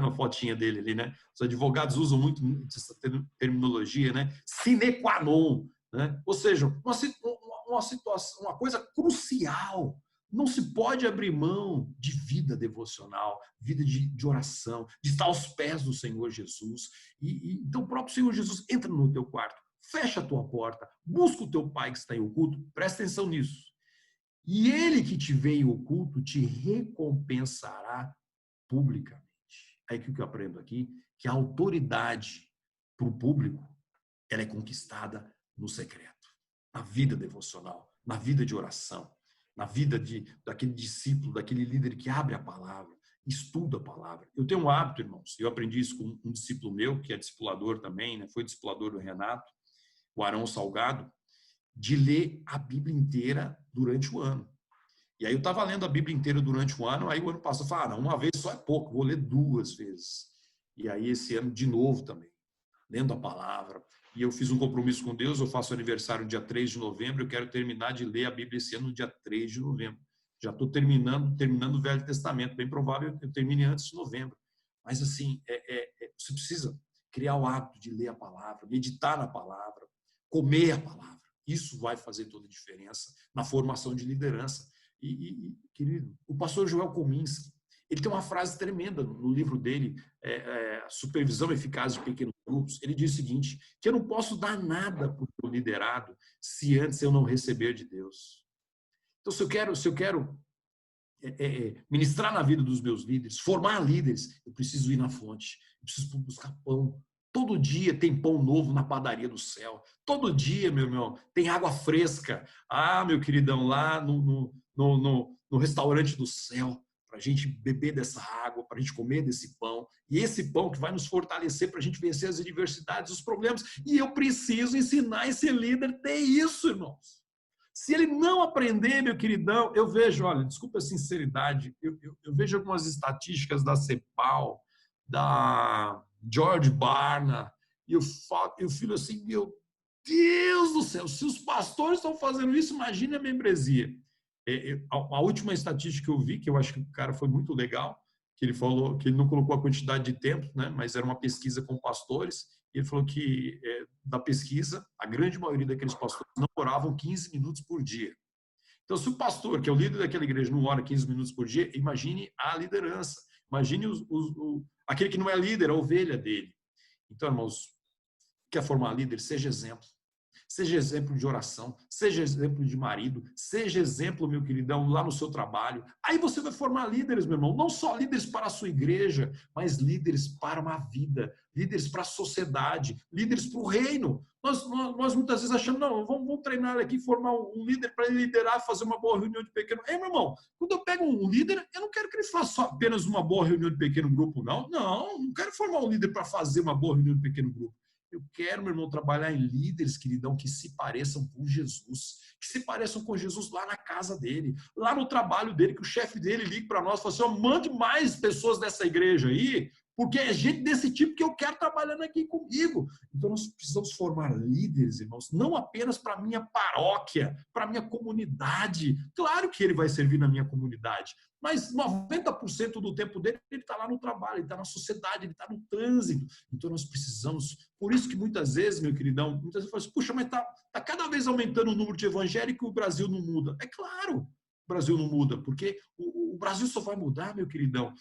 a fotinha dele ali, né? Os advogados usam muito essa terminologia, né? Sine qua non, né? Ou seja, uma situação, uma coisa crucial. Não se pode abrir mão de vida devocional, vida de oração, de estar aos pés do Senhor Jesus. Então, o próprio Senhor Jesus entra no teu quarto, fecha a tua porta, busca o teu pai que está em oculto, presta atenção nisso. E ele que te vê em oculto te recompensará publicamente. Aí que eu aprendo aqui, que a autoridade para o público, ela é conquistada no secreto, na vida devocional, na vida de oração, na vida daquele discípulo, daquele líder que abre a palavra, estuda a palavra. Eu tenho um hábito, irmãos, eu aprendi isso com um discípulo meu, que é discipulador também, né? Foi discipulador do Renato, o Arão Salgado, de ler a Bíblia inteira durante o ano. E aí eu estava lendo a Bíblia inteira durante o ano, aí o ano passado eu falei, não, uma vez só é pouco, vou ler 2 vezes. E aí esse ano de novo também, lendo a palavra. E eu fiz um compromisso com Deus, eu faço aniversário dia 3 de novembro, eu quero terminar de ler a Bíblia esse ano no dia 3 de novembro. Já estou terminando o Velho Testamento, bem provável que eu termine antes de novembro. Mas assim, você precisa criar o hábito de ler a palavra, meditar na palavra, comer a palavra. Isso vai fazer toda a diferença na formação de liderança. Querido, o pastor Joel Kominski, ele tem uma frase tremenda no livro dele, Supervisão Eficaz de Pequenos Grupos. Ele diz o seguinte, que eu não posso dar nada para o meu liderado se antes eu não receber de Deus. Então, se eu quero ministrar na vida dos meus líderes, formar líderes, eu preciso ir na fonte, eu preciso buscar pão. Todo dia tem pão novo na padaria do céu. Todo dia, meu irmão, tem água fresca. Ah, meu queridão, lá no restaurante do céu, para a gente beber dessa água, para a gente comer desse pão. E esse pão que vai nos fortalecer para a gente vencer as adversidades, os problemas. E eu preciso ensinar esse líder a ter isso, irmãos. Se ele não aprender, meu queridão, eu vejo, olha, desculpa a sinceridade, eu vejo algumas estatísticas da CEPAL, da George Barna, e eu falo assim, meu Deus do céu, se os pastores estão fazendo isso, imagine a membresia. A última estatística que eu vi, que eu acho que o cara foi muito legal, que ele falou que ele não colocou a quantidade de tempo, né, mas era uma pesquisa com pastores, E ele falou que, da pesquisa, a grande maioria daqueles pastores não oravam 15 minutos por dia. Então, se o pastor, que é o líder daquela igreja, não ora 15 minutos por dia, imagine a liderança. Imagine aquele que não é líder, a ovelha dele. Então, irmãos, quer formar líder? Seja exemplo. Seja exemplo de oração, seja exemplo de marido, seja exemplo, meu queridão, lá no seu trabalho. Aí você vai formar líderes, meu irmão, não só líderes para a sua igreja, mas líderes para uma vida, líderes para a sociedade, líderes para o reino. Nós muitas vezes achamos, não, vamos treinar aqui, formar um líder para ele liderar, fazer uma boa reunião de pequeno. Ei, meu irmão, quando eu pego um líder, eu não quero que ele faça só apenas uma boa reunião de pequeno grupo, não. Não quero formar um líder para fazer uma boa reunião de pequeno grupo. Eu quero, meu irmão, trabalhar em líderes, queridão, que se pareçam com Jesus, que se pareçam com Jesus lá na casa dele, lá no trabalho dele, que o chefe dele ligue para nós e fala assim, oh, mande mais pessoas dessa igreja aí, porque é gente desse tipo que eu quero trabalhando aqui comigo. Então nós precisamos formar líderes, irmãos, não apenas para a minha paróquia, para a minha comunidade. Claro que ele vai servir na minha comunidade, mas 90% do tempo dele, ele está lá no trabalho, ele está na sociedade, ele está no trânsito. Então nós precisamos, por isso que muitas vezes, meu queridão, muitas vezes fala assim, puxa, mas está cada vez aumentando o número de evangélicos e o Brasil não muda. É claro, o Brasil não muda, porque o Brasil só vai mudar, meu queridão,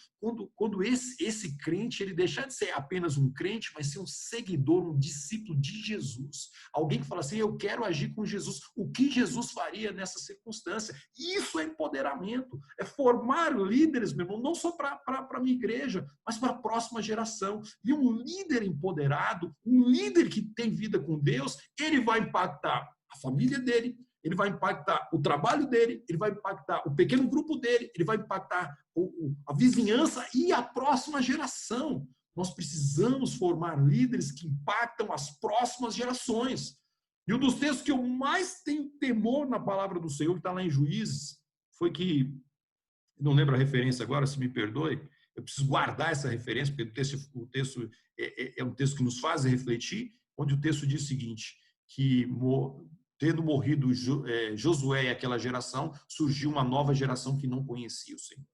quando esse crente, ele deixar de ser apenas um crente, mas ser um seguidor, um discípulo de Jesus. Alguém que fala assim, eu quero agir com Jesus. O que Jesus faria nessa circunstância? Isso é empoderamento, é formar líderes, meu irmão, não só para a minha igreja, mas para a próxima geração. E um líder empoderado, um líder que tem vida com Deus, ele vai impactar a família dele, ele vai impactar o trabalho dele, ele vai impactar o pequeno grupo dele, ele vai impactar a vizinhança e a próxima geração. Nós precisamos formar líderes que impactam as próximas gerações. E um dos textos que eu mais tenho temor na palavra do Senhor, que está lá em Juízes, foi que, não lembro a referência agora, se me perdoe, eu preciso guardar essa referência, porque o texto é um texto que nos faz refletir, onde o texto diz o seguinte, que tendo morrido Josué e aquela geração, surgiu uma nova geração que não conhecia o Senhor.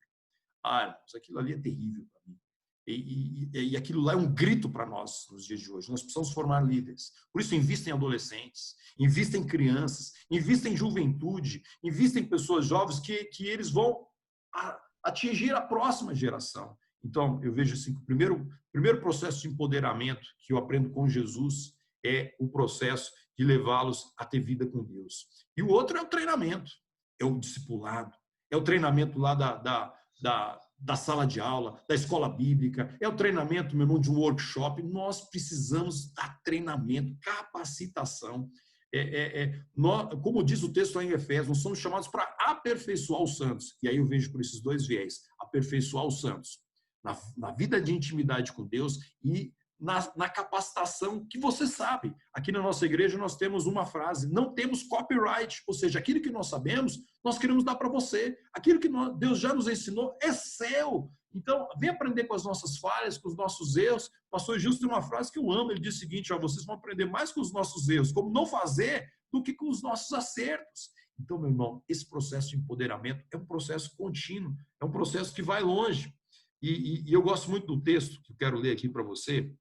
Irmãos, aquilo ali é terrível para mim. E aquilo lá é um grito para nós nos dias de hoje. Nós precisamos formar líderes. Por isso, invista em adolescentes, invista em crianças, invista em juventude, invista em pessoas jovens que eles vão atingir a próxima geração. Então, eu vejo assim, que o primeiro processo de empoderamento que eu aprendo com Jesus é o processo de levá-los a ter vida com Deus. E o outro é o treinamento, é o discipulado, é o treinamento lá da sala de aula, da escola bíblica, é o treinamento, meu irmão, de um workshop. Nós precisamos dar treinamento, capacitação. Como diz o texto lá em Efésios, nós somos chamados para aperfeiçoar os santos. E aí eu vejo por esses dois viés, aperfeiçoar os santos na vida de intimidade com Deus e na capacitação, que você sabe. Aqui na nossa igreja nós temos uma frase, não temos copyright, ou seja, aquilo que nós sabemos, nós queremos dar para você. Aquilo que Deus já nos ensinou é seu. Então, vem aprender com as nossas falhas, com os nossos erros. O pastor Gilson tem uma frase que eu amo, ele diz o seguinte, vocês vão aprender mais com os nossos erros, como não fazer, do que com os nossos acertos. Então, meu irmão, esse processo de empoderamento é um processo contínuo, é um processo que vai longe. E eu gosto muito do texto que eu quero ler aqui para você,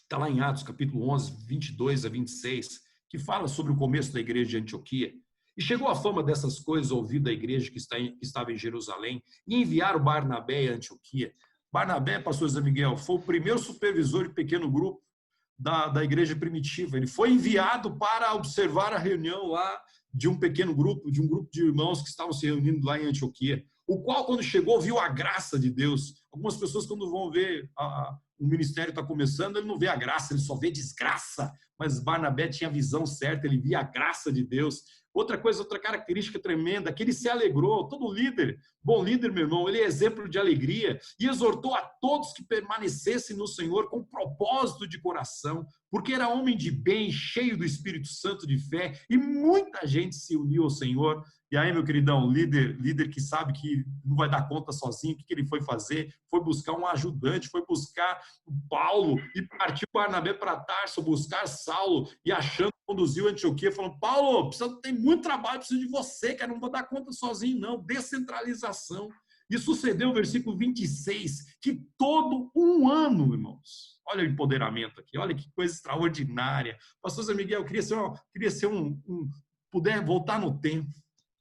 está lá em Atos, capítulo 11, 22 a 26, que fala sobre o começo da igreja de Antioquia. E chegou a fama dessas coisas ao ouvido da igreja que estava em Jerusalém, e enviaram Barnabé a Antioquia. Barnabé, pastor Zé Miguel, foi o primeiro supervisor de pequeno grupo da igreja primitiva. Ele foi enviado para observar a reunião lá de um pequeno grupo, de um grupo de irmãos que estavam se reunindo lá em Antioquia, o qual, quando chegou, viu a graça de Deus. Algumas pessoas, quando vão ver o ministério está começando, ele não vê a graça, ele só vê desgraça. Mas Barnabé tinha a visão certa, ele via a graça de Deus. Outra característica tremenda, que ele se alegrou. Todo líder, bom líder, meu irmão, ele é exemplo de alegria e exortou a todos que permanecessem no Senhor com propósito de coração, porque era homem de bem, cheio do Espírito Santo de fé, e muita gente se uniu ao Senhor. E aí, meu queridão, líder que sabe que não vai dar conta sozinho, o que ele foi fazer? Foi buscar um ajudante, foi buscar o Paulo e partiu Barnabé para Tarso, buscar Saulo, e achando, conduziu a Antioquia, falando, Paulo, tem muito trabalho, preciso de você, cara, não vou dar conta sozinho, não. Descentralização. E sucedeu o versículo 26, que todo um ano, irmãos, Olha o empoderamento aqui, olha que coisa extraordinária. Pastor Zé Miguel, queria ser puder voltar no tempo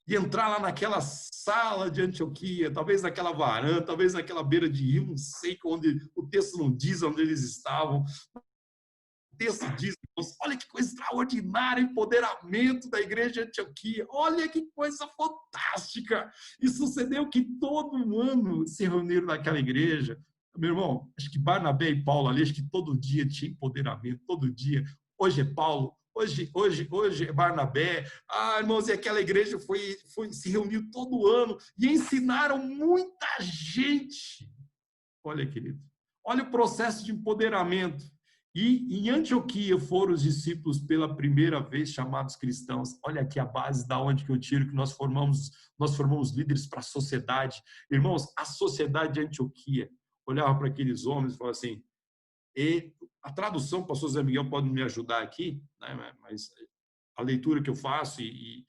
e entrar lá naquela sala de Antioquia, talvez naquela varanda, talvez naquela beira de rio, não sei onde, o texto não diz onde eles estavam. O texto diz, olha que coisa extraordinária, empoderamento da igreja de Antioquia, olha que coisa fantástica. E sucedeu que todo ano se reuniram naquela igreja. Meu irmão, acho que Barnabé e Paulo ali, acho que todo dia tinha empoderamento, todo dia. Hoje é Paulo, hoje é Barnabé. Irmãos, e aquela igreja se reuniu todo ano e ensinaram muita gente. Olha, querido, olha o processo de empoderamento. E em Antioquia foram os discípulos pela primeira vez chamados cristãos. Olha aqui a base da onde que eu tiro que nós formamos líderes para a sociedade. Irmãos, a sociedade de Antioquia olhava para aqueles homens e falava assim, e a tradução, o pastor Zé Miguel pode me ajudar aqui, né? Mas a leitura que eu faço e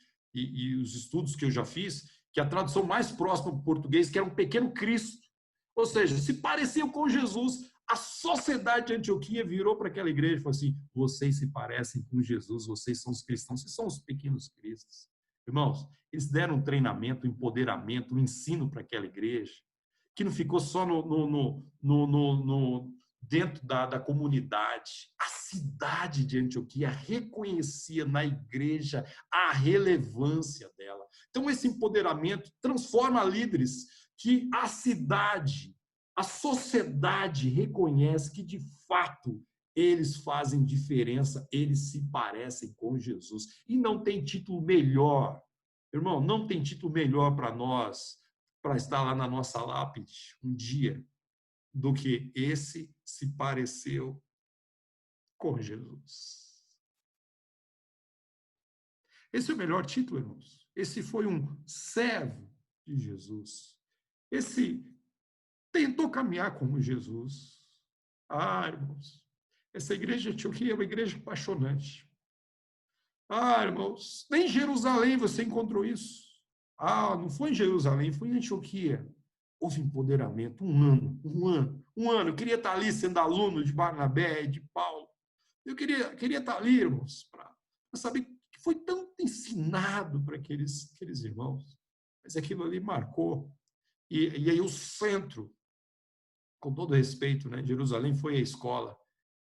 os estudos que eu já fiz, que a tradução mais próxima para o português, que era um pequeno Cristo. Ou seja, se pareciam com Jesus. A sociedade de Antioquia virou para aquela igreja e falou assim, vocês se parecem com Jesus, vocês são os cristãos, vocês são os pequenos cristos. Irmãos, eles deram um treinamento, um empoderamento, um ensino para aquela igreja, que não ficou só dentro da comunidade. A cidade de Antioquia reconhecia na igreja a relevância dela. Então, esse empoderamento transforma líderes que a cidade, a sociedade reconhece que, de fato, eles fazem diferença, eles se parecem com Jesus. E não tem título melhor, irmão, não tem título melhor para nós, para estar lá na nossa lápide um dia, do que esse se pareceu com Jesus. Esse é o melhor título, irmãos. Esse foi um servo de Jesus. Esse tentou caminhar como Jesus. Irmãos, essa igreja de Antioquia é uma igreja apaixonante. Irmãos, nem em Jerusalém você encontrou isso. Não foi em Jerusalém, foi em Antioquia. Houve empoderamento, um ano. Eu queria estar ali sendo aluno de Barnabé, de Paulo. Eu queria estar ali, irmãos, para saber que foi tanto ensinado para aqueles irmãos. Mas aquilo ali marcou. E aí o centro, com todo respeito, né? Jerusalém foi a escola,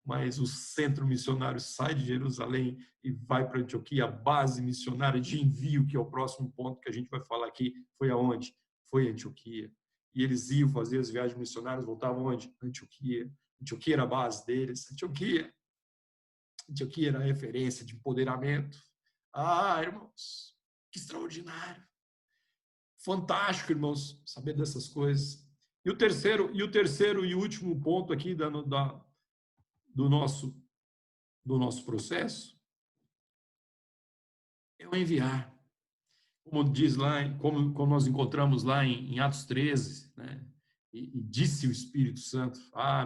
mas o centro missionário sai de Jerusalém e vai para Antioquia, a base missionária de envio, que é o próximo ponto que a gente vai falar aqui, foi aonde? Foi Antioquia. E eles iam fazer as viagens missionárias, voltavam onde? Antioquia. Antioquia era a base deles. Antioquia era a referência de empoderamento. Irmãos, que extraordinário. Fantástico, irmãos, saber dessas coisas. E o terceiro e último ponto aqui do nosso processo é o enviar. Como diz lá, como nós encontramos lá em Atos 13, né? E disse o Espírito Santo,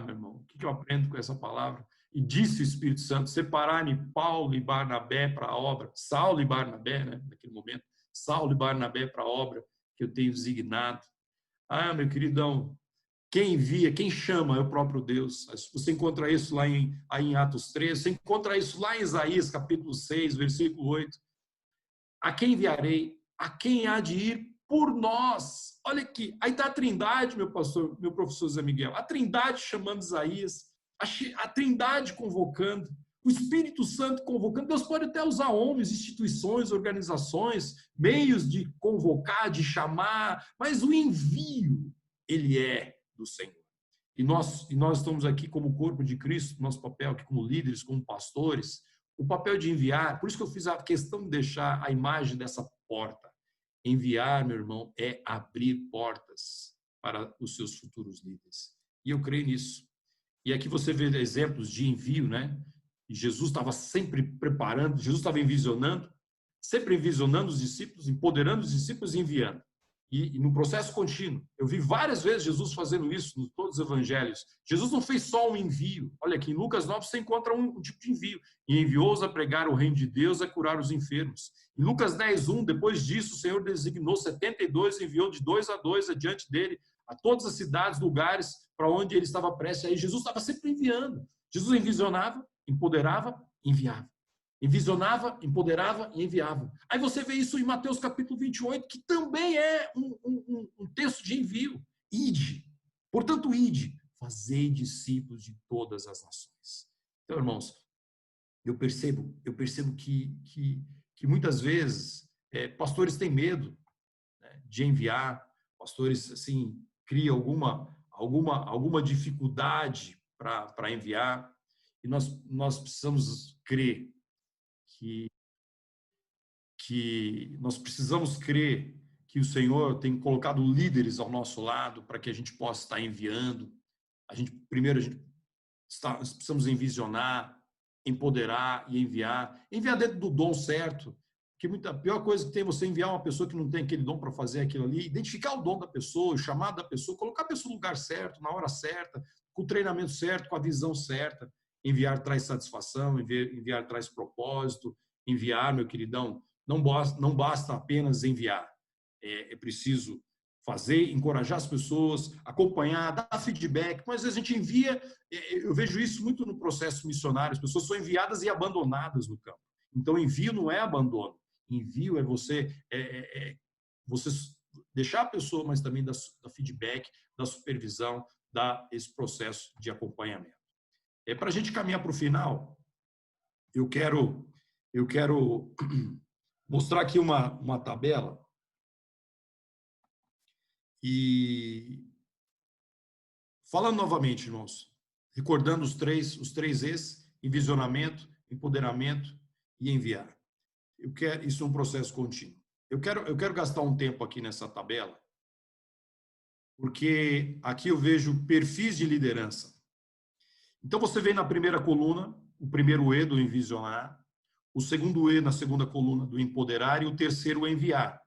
meu irmão, o que eu aprendo com essa palavra? E disse o Espírito Santo, separarem Paulo e Barnabé para a obra, Saulo e Barnabé, né? Naquele momento, Saulo e Barnabé para a obra que eu tenho designado. Meu queridão, quem envia, quem chama é o próprio Deus. Você encontra isso lá em Atos 13, você encontra isso lá em Isaías, capítulo 6, versículo 8. A quem enviarei? A quem há de ir por nós? Olha aqui, aí está a Trindade, meu professor Zé Miguel, a Trindade chamando Isaías, a Trindade convocando, o Espírito Santo convocando. Deus pode até usar homens, instituições, organizações, meios de convocar, de chamar, mas o envio, ele é do Senhor. E nós estamos aqui como corpo de Cristo, nosso papel aqui como líderes, como pastores, o papel de enviar, por isso que eu fiz a questão de deixar a imagem dessa porta. Enviar, meu irmão, é abrir portas para os seus futuros líderes. E eu creio nisso. E aqui você vê exemplos de envio, né? E Jesus estava sempre preparando, Jesus estava sempre envisionando os discípulos, empoderando os discípulos e enviando. E no processo contínuo. Eu vi várias vezes Jesus fazendo isso em todos os evangelhos. Jesus não fez só um envio. Olha aqui, em Lucas 9 você encontra um tipo de envio. E enviou-os a pregar o reino de Deus, a curar os enfermos. Em Lucas 10:1, depois disso, o Senhor designou 72 e enviou de 2 a 2 adiante dele a todas as cidades, lugares para onde ele estava prestes a ir. Jesus estava sempre enviando. Jesus envisionava, empoderava, enviava. Envisionava, empoderava e enviava. Aí você vê isso em Mateus capítulo 28, que também é um texto de envio. Ide. Portanto, ide. Fazei discípulos de todas as nações. Então, irmãos, eu percebo que muitas vezes pastores têm medo, né, de enviar. Pastores, assim, criam alguma dificuldade para enviar. E nós precisamos crer que nós precisamos crer que o Senhor tem colocado líderes ao nosso lado para que a gente possa estar enviando. Primeiro, nós precisamos envisionar, empoderar e enviar. Enviar dentro do dom certo. Porque a pior coisa que tem é você enviar uma pessoa que não tem aquele dom para fazer aquilo ali, identificar o dom da pessoa, o chamado da pessoa, colocar a pessoa no lugar certo, na hora certa, com o treinamento certo, com a visão certa. Enviar traz satisfação, enviar traz propósito. Enviar, meu queridão, não basta apenas enviar. É preciso fazer, encorajar as pessoas, acompanhar, dar feedback. Mas às vezes a gente envia, eu vejo isso muito no processo missionário, as pessoas são enviadas e abandonadas no campo. Então, envio não é abandono. Envio é você deixar a pessoa, mas também dar feedback, da supervisão, dar esse processo de acompanhamento. Para a gente caminhar para o final, eu quero mostrar aqui uma tabela e falando novamente, irmãos, recordando os três E's: envisionamento, empoderamento e enviar. Isso é um processo contínuo. Eu quero gastar um tempo aqui nessa tabela, porque aqui eu vejo perfis de liderança. Então você vê na primeira coluna o primeiro E do envisionar, o segundo E na segunda coluna do empoderar e o terceiro o enviar.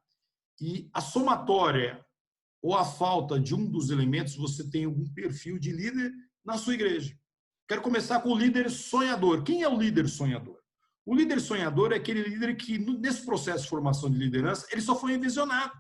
E a somatória ou a falta de um dos elementos, você tem algum perfil de líder na sua igreja. Quero começar com o líder sonhador. Quem é o líder sonhador? O líder sonhador é aquele líder que, nesse processo de formação de liderança, ele só foi envisionado.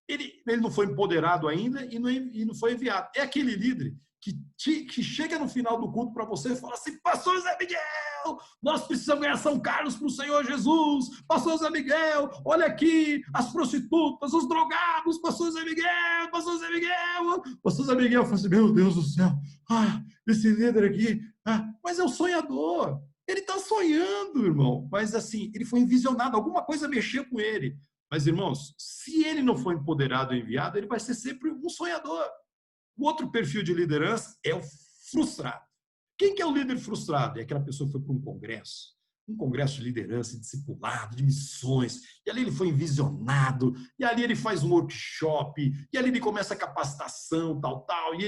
Ele não foi empoderado ainda e não foi enviado. É aquele líder que chega no final do culto para você e fala assim: Pastor Zé Miguel, nós precisamos ganhar São Carlos para o Senhor Jesus. Pastor Zé Miguel, olha aqui, as prostitutas, os drogados, Pastor Zé Miguel, Pastor Zé Miguel. Pastor Zé Miguel fala assim: meu Deus do céu, esse líder aqui, mas é o sonhador. Ele está sonhando, irmão, mas assim, ele foi envisionado, alguma coisa mexeu com ele. Mas, irmãos, se ele não for empoderado e enviado, ele vai ser sempre um sonhador. O outro perfil de liderança é o frustrado. Quem que é o líder frustrado? É aquela pessoa que foi para um congresso de liderança, discipulado, de missões, e ali ele foi envisionado, e ali ele faz um workshop, e ali ele começa a capacitação, tal, e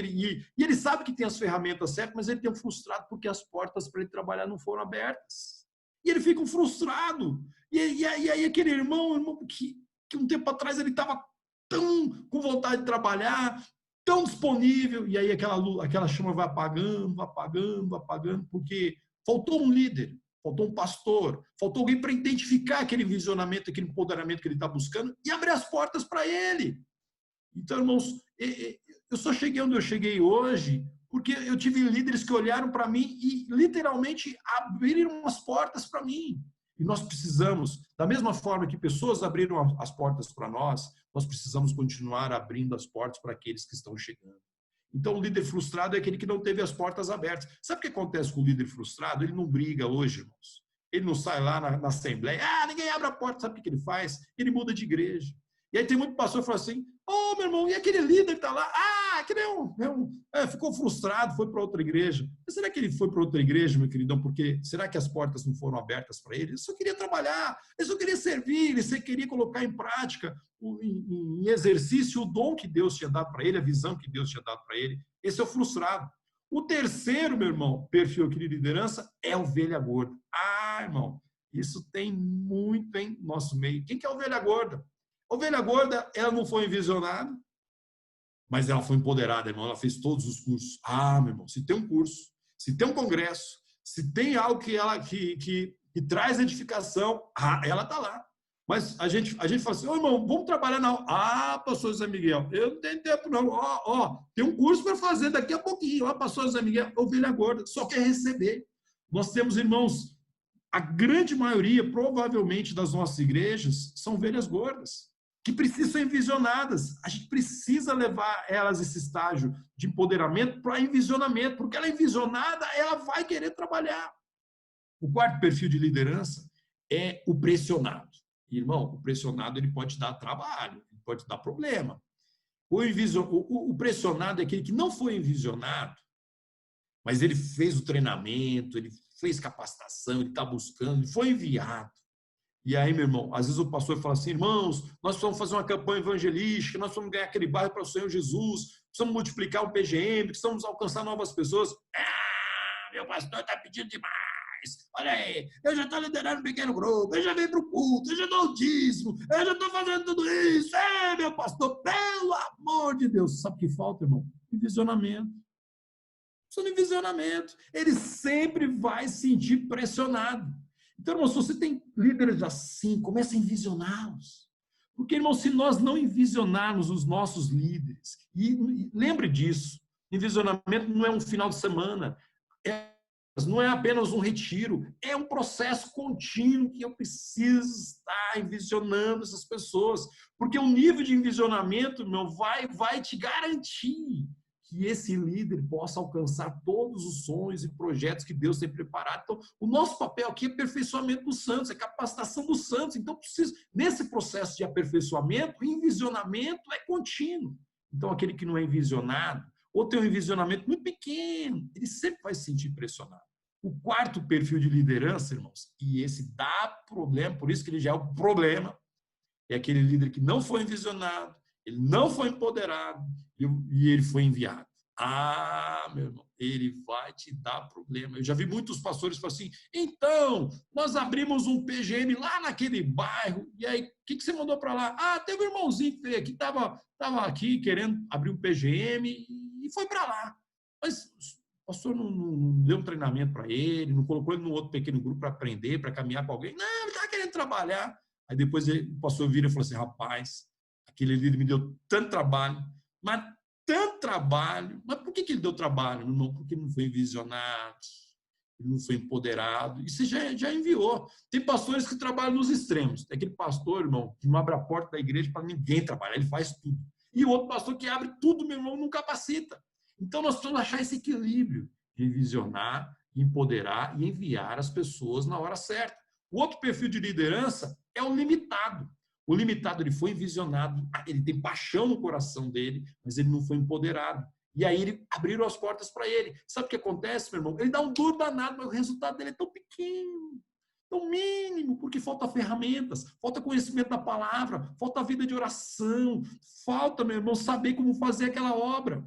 ele sabe que tem as ferramentas certas, mas ele tem um frustrado porque as portas para ele trabalhar não foram abertas. E ele fica frustrado. E aí aquele irmão que um tempo atrás ele estava tão com vontade de trabalhar, tão disponível, e aí aquela chama vai apagando, porque faltou um líder, faltou um pastor, faltou alguém para identificar aquele visionamento, aquele empoderamento que ele está buscando e abrir as portas para ele. Então, irmãos, eu só cheguei onde eu cheguei hoje porque eu tive líderes que olharam para mim e literalmente abriram as portas para mim. E nós precisamos, da mesma forma que pessoas abriram as portas para nós precisamos continuar abrindo as portas para aqueles que estão chegando. Então, o líder frustrado é aquele que não teve as portas abertas. Sabe o que acontece com o líder frustrado? Ele não briga hoje, irmãos. Ele não sai lá na assembleia, ninguém abre a porta, sabe o que ele faz? Ele muda de igreja. E aí tem muito pastor que fala assim: meu irmão, e aquele líder que está lá? Que ficou frustrado, foi para outra igreja. Mas será que ele foi para outra igreja, meu queridão? Porque será que as portas não foram abertas para ele? Ele só queria trabalhar, ele só queria servir, ele só queria colocar em prática, em exercício, o dom que Deus tinha dado para ele, a visão que Deus tinha dado para ele. Esse é o frustrado. O terceiro, meu irmão, perfil aqui de liderança é ovelha gorda. Irmão, isso tem muito em nosso meio. Quem que é a ovelha gorda? A ovelha gorda, ela não foi envisionada, mas ela foi empoderada, irmão. Ela fez todos os cursos. Meu irmão, se tem um curso, se tem um congresso, se tem algo que traz edificação, ela está lá. Mas a gente fala assim, irmão, vamos trabalhar na... pastor José Miguel, eu não tenho tempo não. Tem um curso para fazer daqui a pouquinho. Pastor José Miguel, ovelha gorda, só quer receber. Nós temos, irmãos, a grande maioria, provavelmente, das nossas igrejas são ovelhas gordas, que precisam ser envisionadas. A gente precisa levar elas esse estágio de empoderamento para envisionamento, porque ela é envisionada, ela vai querer trabalhar. O quarto perfil de liderança é o pressionado. Irmão, o pressionado ele pode dar trabalho, ele pode dar problema. O pressionado é aquele que não foi envisionado, mas ele fez o treinamento, ele fez capacitação, ele está buscando, ele foi enviado. E aí, meu irmão, às vezes o pastor fala assim, irmãos, nós precisamos fazer uma campanha evangelística, nós precisamos ganhar aquele bairro para o Senhor Jesus, precisamos multiplicar o PGM, precisamos alcançar novas pessoas. Meu pastor está pedindo demais. Olha aí, eu já estou liderando um pequeno grupo, eu já venho para o culto, eu já dou o dízimo, eu já estou fazendo tudo isso. Meu pastor, pelo amor de Deus. Sabe o que falta, irmão? Envisionamento. Precisa de envisionamento. Ele sempre vai se sentir pressionado. Então, irmão, se você tem líderes assim, comece a envisioná-los. Porque, irmão, se nós não envisionarmos os nossos líderes, e lembre disso, envisionamento não é um final de semana, não é apenas um retiro, é um processo contínuo que eu preciso estar envisionando essas pessoas, porque o nível de envisionamento, meu, vai te garantir que esse líder possa alcançar todos os sonhos e projetos que Deus tem preparado. Então, o nosso papel aqui é aperfeiçoamento dos santos, é capacitação dos santos. Então, nesse processo de aperfeiçoamento, o envisionamento é contínuo. Então, aquele que não é envisionado, ou tem um envisionamento muito pequeno, ele sempre vai se sentir pressionado. O quarto perfil de liderança, irmãos, e esse dá problema, por isso que ele já é o problema, é aquele líder que não foi envisionado, ele não foi empoderado e ele foi enviado. Meu irmão, ele vai te dar problema. Eu já vi muitos pastores falar assim, então, nós abrimos um PGM lá naquele bairro, e aí, o que você mandou para lá? Teve um irmãozinho que estava aqui querendo abrir um PGM e foi para lá. Mas o pastor não deu um treinamento para ele, não colocou ele num outro pequeno grupo para aprender, para caminhar com alguém. Não, ele estava querendo trabalhar. Aí depois o pastor vira e falou assim, rapaz, aquele líder me deu tanto trabalho, mas tanto trabalho. Mas por que ele deu trabalho, meu irmão? Porque ele não foi visionado, ele não foi empoderado. E você já enviou. Tem pastores que trabalham nos extremos. Tem aquele pastor, irmão, que não abre a porta da igreja para ninguém trabalhar, ele faz tudo. E o outro pastor que abre tudo, meu irmão, não capacita. Então nós precisamos achar esse equilíbrio de visionar, empoderar e enviar as pessoas na hora certa. O outro perfil de liderança é o limitado. O limitado, ele foi envisionado, ele tem paixão no coração dele, mas ele não foi empoderado. E aí ele abriram as portas para ele. Sabe o que acontece, meu irmão? Ele dá um duro danado, mas o resultado dele é tão pequeno, tão mínimo, porque falta ferramentas, falta conhecimento da palavra, falta vida de oração, falta, meu irmão, saber como fazer aquela obra.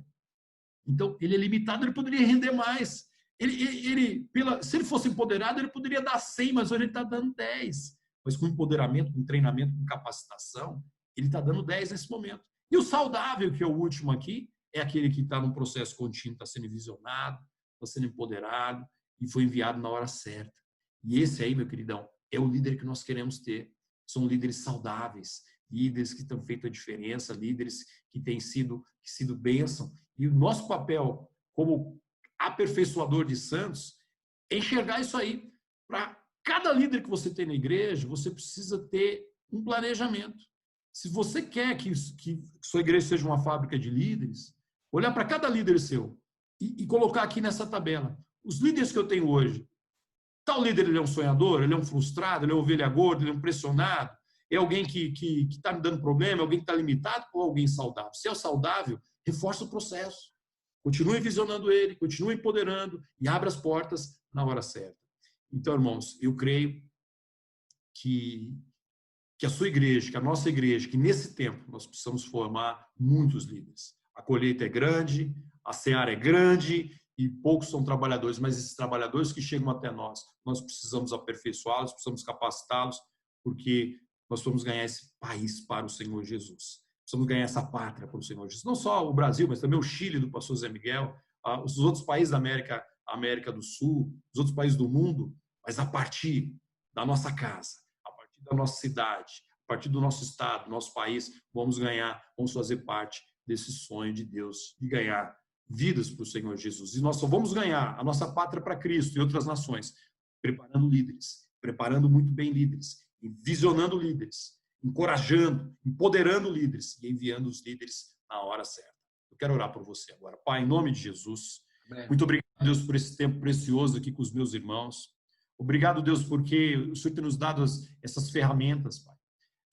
Então, ele é limitado, ele poderia render mais. Se ele fosse empoderado, ele poderia dar 100, mas hoje ele está dando 10. Mas com empoderamento, com treinamento, com capacitação, ele está dando 10 nesse momento. E o saudável, que é o último aqui, é aquele que está num processo contínuo, está sendo visionado, está sendo empoderado e foi enviado na hora certa. E esse aí, meu queridão, é o líder que nós queremos ter. São líderes saudáveis, líderes que estão feito a diferença, líderes que têm sido bênção. E o nosso papel como aperfeiçoador de santos é enxergar isso aí. Para cada líder que você tem na igreja, você precisa ter um planejamento. Se você quer que sua igreja seja uma fábrica de líderes, olhar para cada líder seu e colocar aqui nessa tabela. Os líderes que eu tenho hoje, tal líder ele é um sonhador, ele é um frustrado, ele é uma ovelha gorda, ele é um pressionado, é alguém que está me dando problema, é alguém que está limitado ou alguém saudável? Se é saudável, reforça o processo. Continue visionando ele, continue empoderando e abra as portas na hora certa. Então, irmãos, eu creio que a sua igreja, que a nossa igreja, que nesse tempo nós precisamos formar muitos líderes. A colheita é grande, a seara é grande e poucos são trabalhadores, mas esses trabalhadores que chegam até nós precisamos aperfeiçoá-los, precisamos capacitá-los, porque nós vamos ganhar esse país para o Senhor Jesus. Precisamos ganhar essa pátria para o Senhor Jesus. Não só o Brasil, mas também o Chile, do pastor Zé Miguel, os outros países da América do Sul, os outros países do mundo, mas a partir da nossa casa, a partir da nossa cidade, a partir do nosso estado, do nosso país, vamos ganhar, vamos fazer parte desse sonho de Deus, de ganhar vidas para o Senhor Jesus. E nós só vamos ganhar a nossa pátria para Cristo e outras nações, preparando líderes, preparando muito bem líderes, visionando líderes, encorajando, empoderando líderes e enviando os líderes na hora certa. Eu quero orar por você agora. Pai, em nome de Jesus, muito obrigado, Deus, por esse tempo precioso aqui com os meus irmãos. Obrigado, Deus, porque o Senhor tem nos dado essas ferramentas, Pai.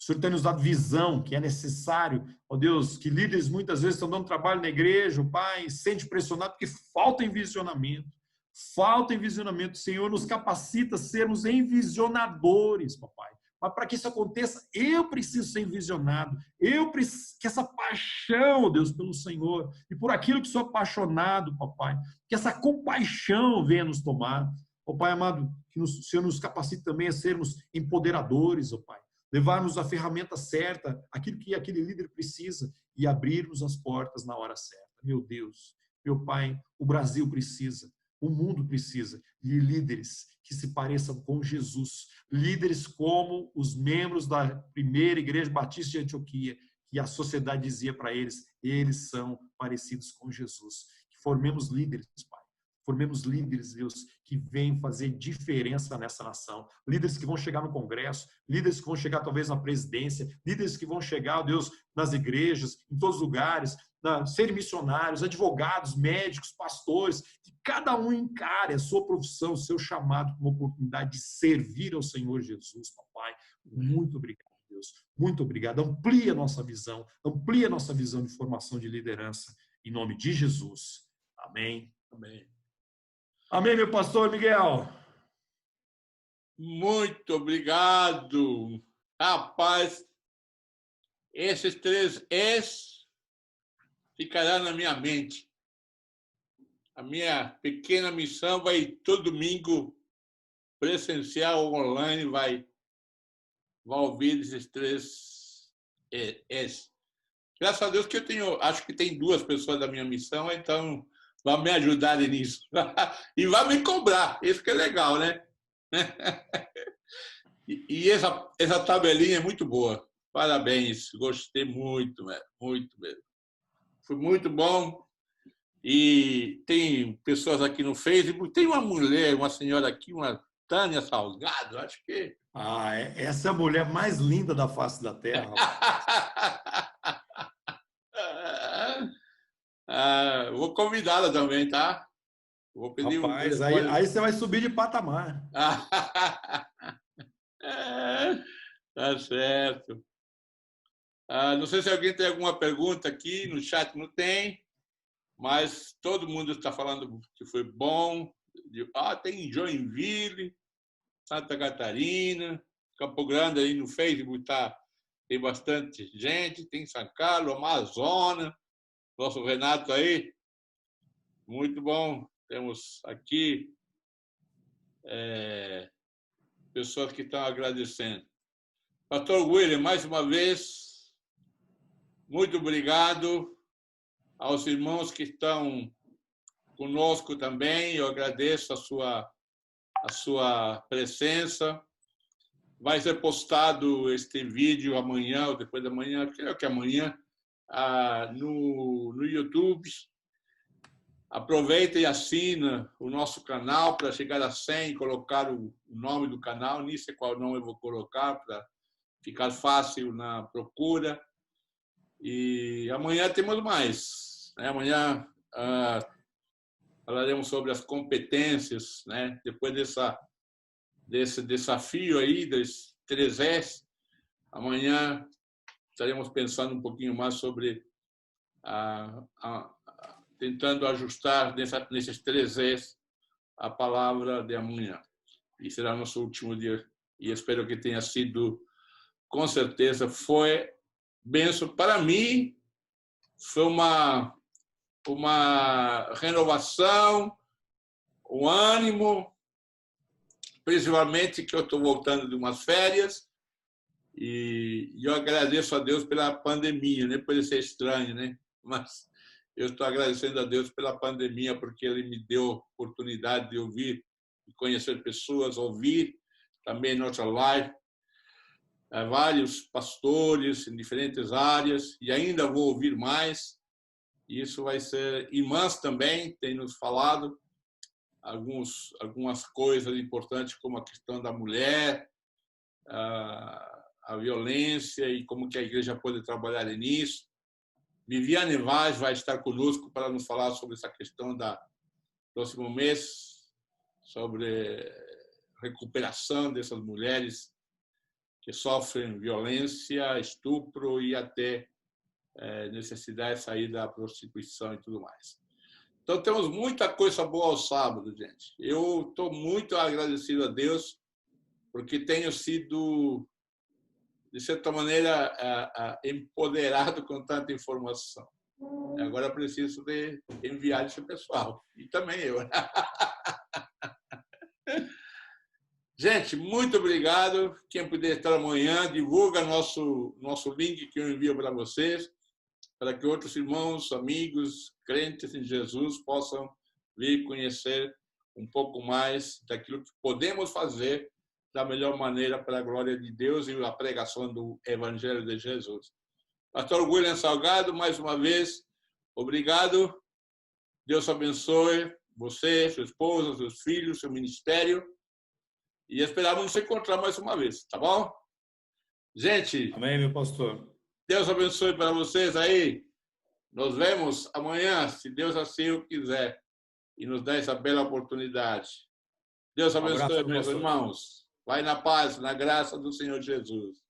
O Senhor tem nos dado visão, que é necessário, ó Deus, que líderes muitas vezes estão dando trabalho na igreja, o Pai se sente pressionado porque falta envisionamento. Falta envisionamento. O Senhor nos capacita a sermos envisionadores, papai. Mas para que isso aconteça, eu preciso ser envisionado. Eu preciso que essa paixão, Deus, pelo Senhor e por aquilo que sou apaixonado, papai, que essa compaixão venha nos tomar. Ó Pai amado, que o Senhor nos capacite também a sermos empoderadores, ó Pai. Levarmos a ferramenta certa, aquilo que aquele líder precisa e abrirmos as portas na hora certa. Meu Deus, meu Pai, o Brasil precisa, o mundo precisa de líderes que se pareçam com Jesus. Líderes como os membros da primeira Igreja Batista de Antioquia, que a sociedade dizia para eles são parecidos com Jesus. Que formemos líderes, Pai. Formemos líderes, Deus, que vêm fazer diferença nessa nação. Líderes que vão chegar no Congresso, líderes que vão chegar talvez na presidência, líderes que vão chegar, Deus, nas igrejas, em todos os lugares, serem missionários, advogados, médicos, pastores, que cada um encare a sua profissão, o seu chamado como oportunidade de servir ao Senhor Jesus, papai. Muito obrigado, Deus. Muito obrigado. Amplie a nossa visão de formação de liderança, em nome de Jesus. Amém. Amém. Amém, meu pastor Miguel. Muito obrigado. Rapaz, esses 3 Es ficarão na minha mente. A minha pequena missão vai todo domingo, presencial ou online, vai ouvir esses 3 Es. Graças a Deus que acho que tem 2 pessoas da minha missão, então vai me ajudar nisso. E vai me cobrar. Isso que é legal, né? E essa tabelinha é muito boa. Parabéns. Gostei muito, muito mesmo. Foi muito bom. E tem pessoas aqui no Facebook. Tem uma mulher, uma senhora aqui, uma Tânia Salgado, acho que... Essa é a mulher mais linda da face da Terra. Vou convidá-la também, tá? Vou pedir. Rapaz, aí você vai subir de patamar. Tá certo. Não sei se alguém tem alguma pergunta aqui, no chat não tem, mas todo mundo está falando que foi bom. Tem Joinville, Santa Catarina, Campo Grande aí no Facebook tem bastante gente, tem São Carlos, Amazonas. Nosso Renato aí, muito bom. Temos aqui pessoas que estão agradecendo. Pastor William, mais uma vez, muito obrigado aos irmãos que estão conosco também. Eu agradeço a sua presença. Vai ser postado este vídeo amanhã ou depois da manhã, creio que amanhã, no YouTube. Aproveita e assina o nosso canal para chegar a 100 e colocar o nome do canal. Nem sei qual nome eu vou colocar para ficar fácil na procura. E amanhã temos mais. Amanhã falaremos sobre as competências, né? Depois desse desafio aí, das 3 Es. Amanhã estaremos pensando um pouquinho mais sobre tentando ajustar nesses 3 Es a palavra de amanhã. E será nosso último dia. E espero que tenha sido, com certeza, foi bênção. Para mim, foi uma renovação, um ânimo, principalmente que eu estou voltando de umas férias. E eu agradeço a Deus pela pandemia, né? Pode ser estranho, né? Mas eu estou agradecendo a Deus pela pandemia, porque Ele me deu a oportunidade de ouvir, de conhecer pessoas, ouvir também nossa live. vários pastores em diferentes áreas, e ainda vou ouvir mais. Isso vai ser... Irmãs também têm nos falado algumas coisas importantes, como a questão da mulher, a violência e como que a igreja pode trabalhar nisso. Viviane Vaz vai estar conosco para nos falar sobre essa questão da próximo mês, sobre recuperação dessas mulheres que sofrem violência, estupro e até necessidade de sair da prostituição e tudo mais. Então, temos muita coisa boa ao sábado, gente. Eu estou muito agradecido a Deus porque tenho sido, de certa maneira, empoderado com tanta informação. Agora preciso de enviar esse pessoal. E também eu. Gente, muito obrigado. Quem puder estar amanhã, divulga nosso link que eu envio para vocês, para que outros irmãos, amigos, crentes em Jesus possam vir conhecer um pouco mais daquilo que podemos fazer da melhor maneira para a glória de Deus e a pregação do Evangelho de Jesus. Pastor William Salgado, mais uma vez, obrigado. Deus abençoe você, sua esposa, seus filhos, seu ministério. E esperamos nos encontrar mais uma vez, tá bom? Gente... Amém, meu pastor. Deus abençoe para vocês aí. Nos vemos amanhã, se Deus assim o quiser, e nos dá essa bela oportunidade. Deus abençoe, meus irmãos. Vai na paz, na graça do Senhor Jesus.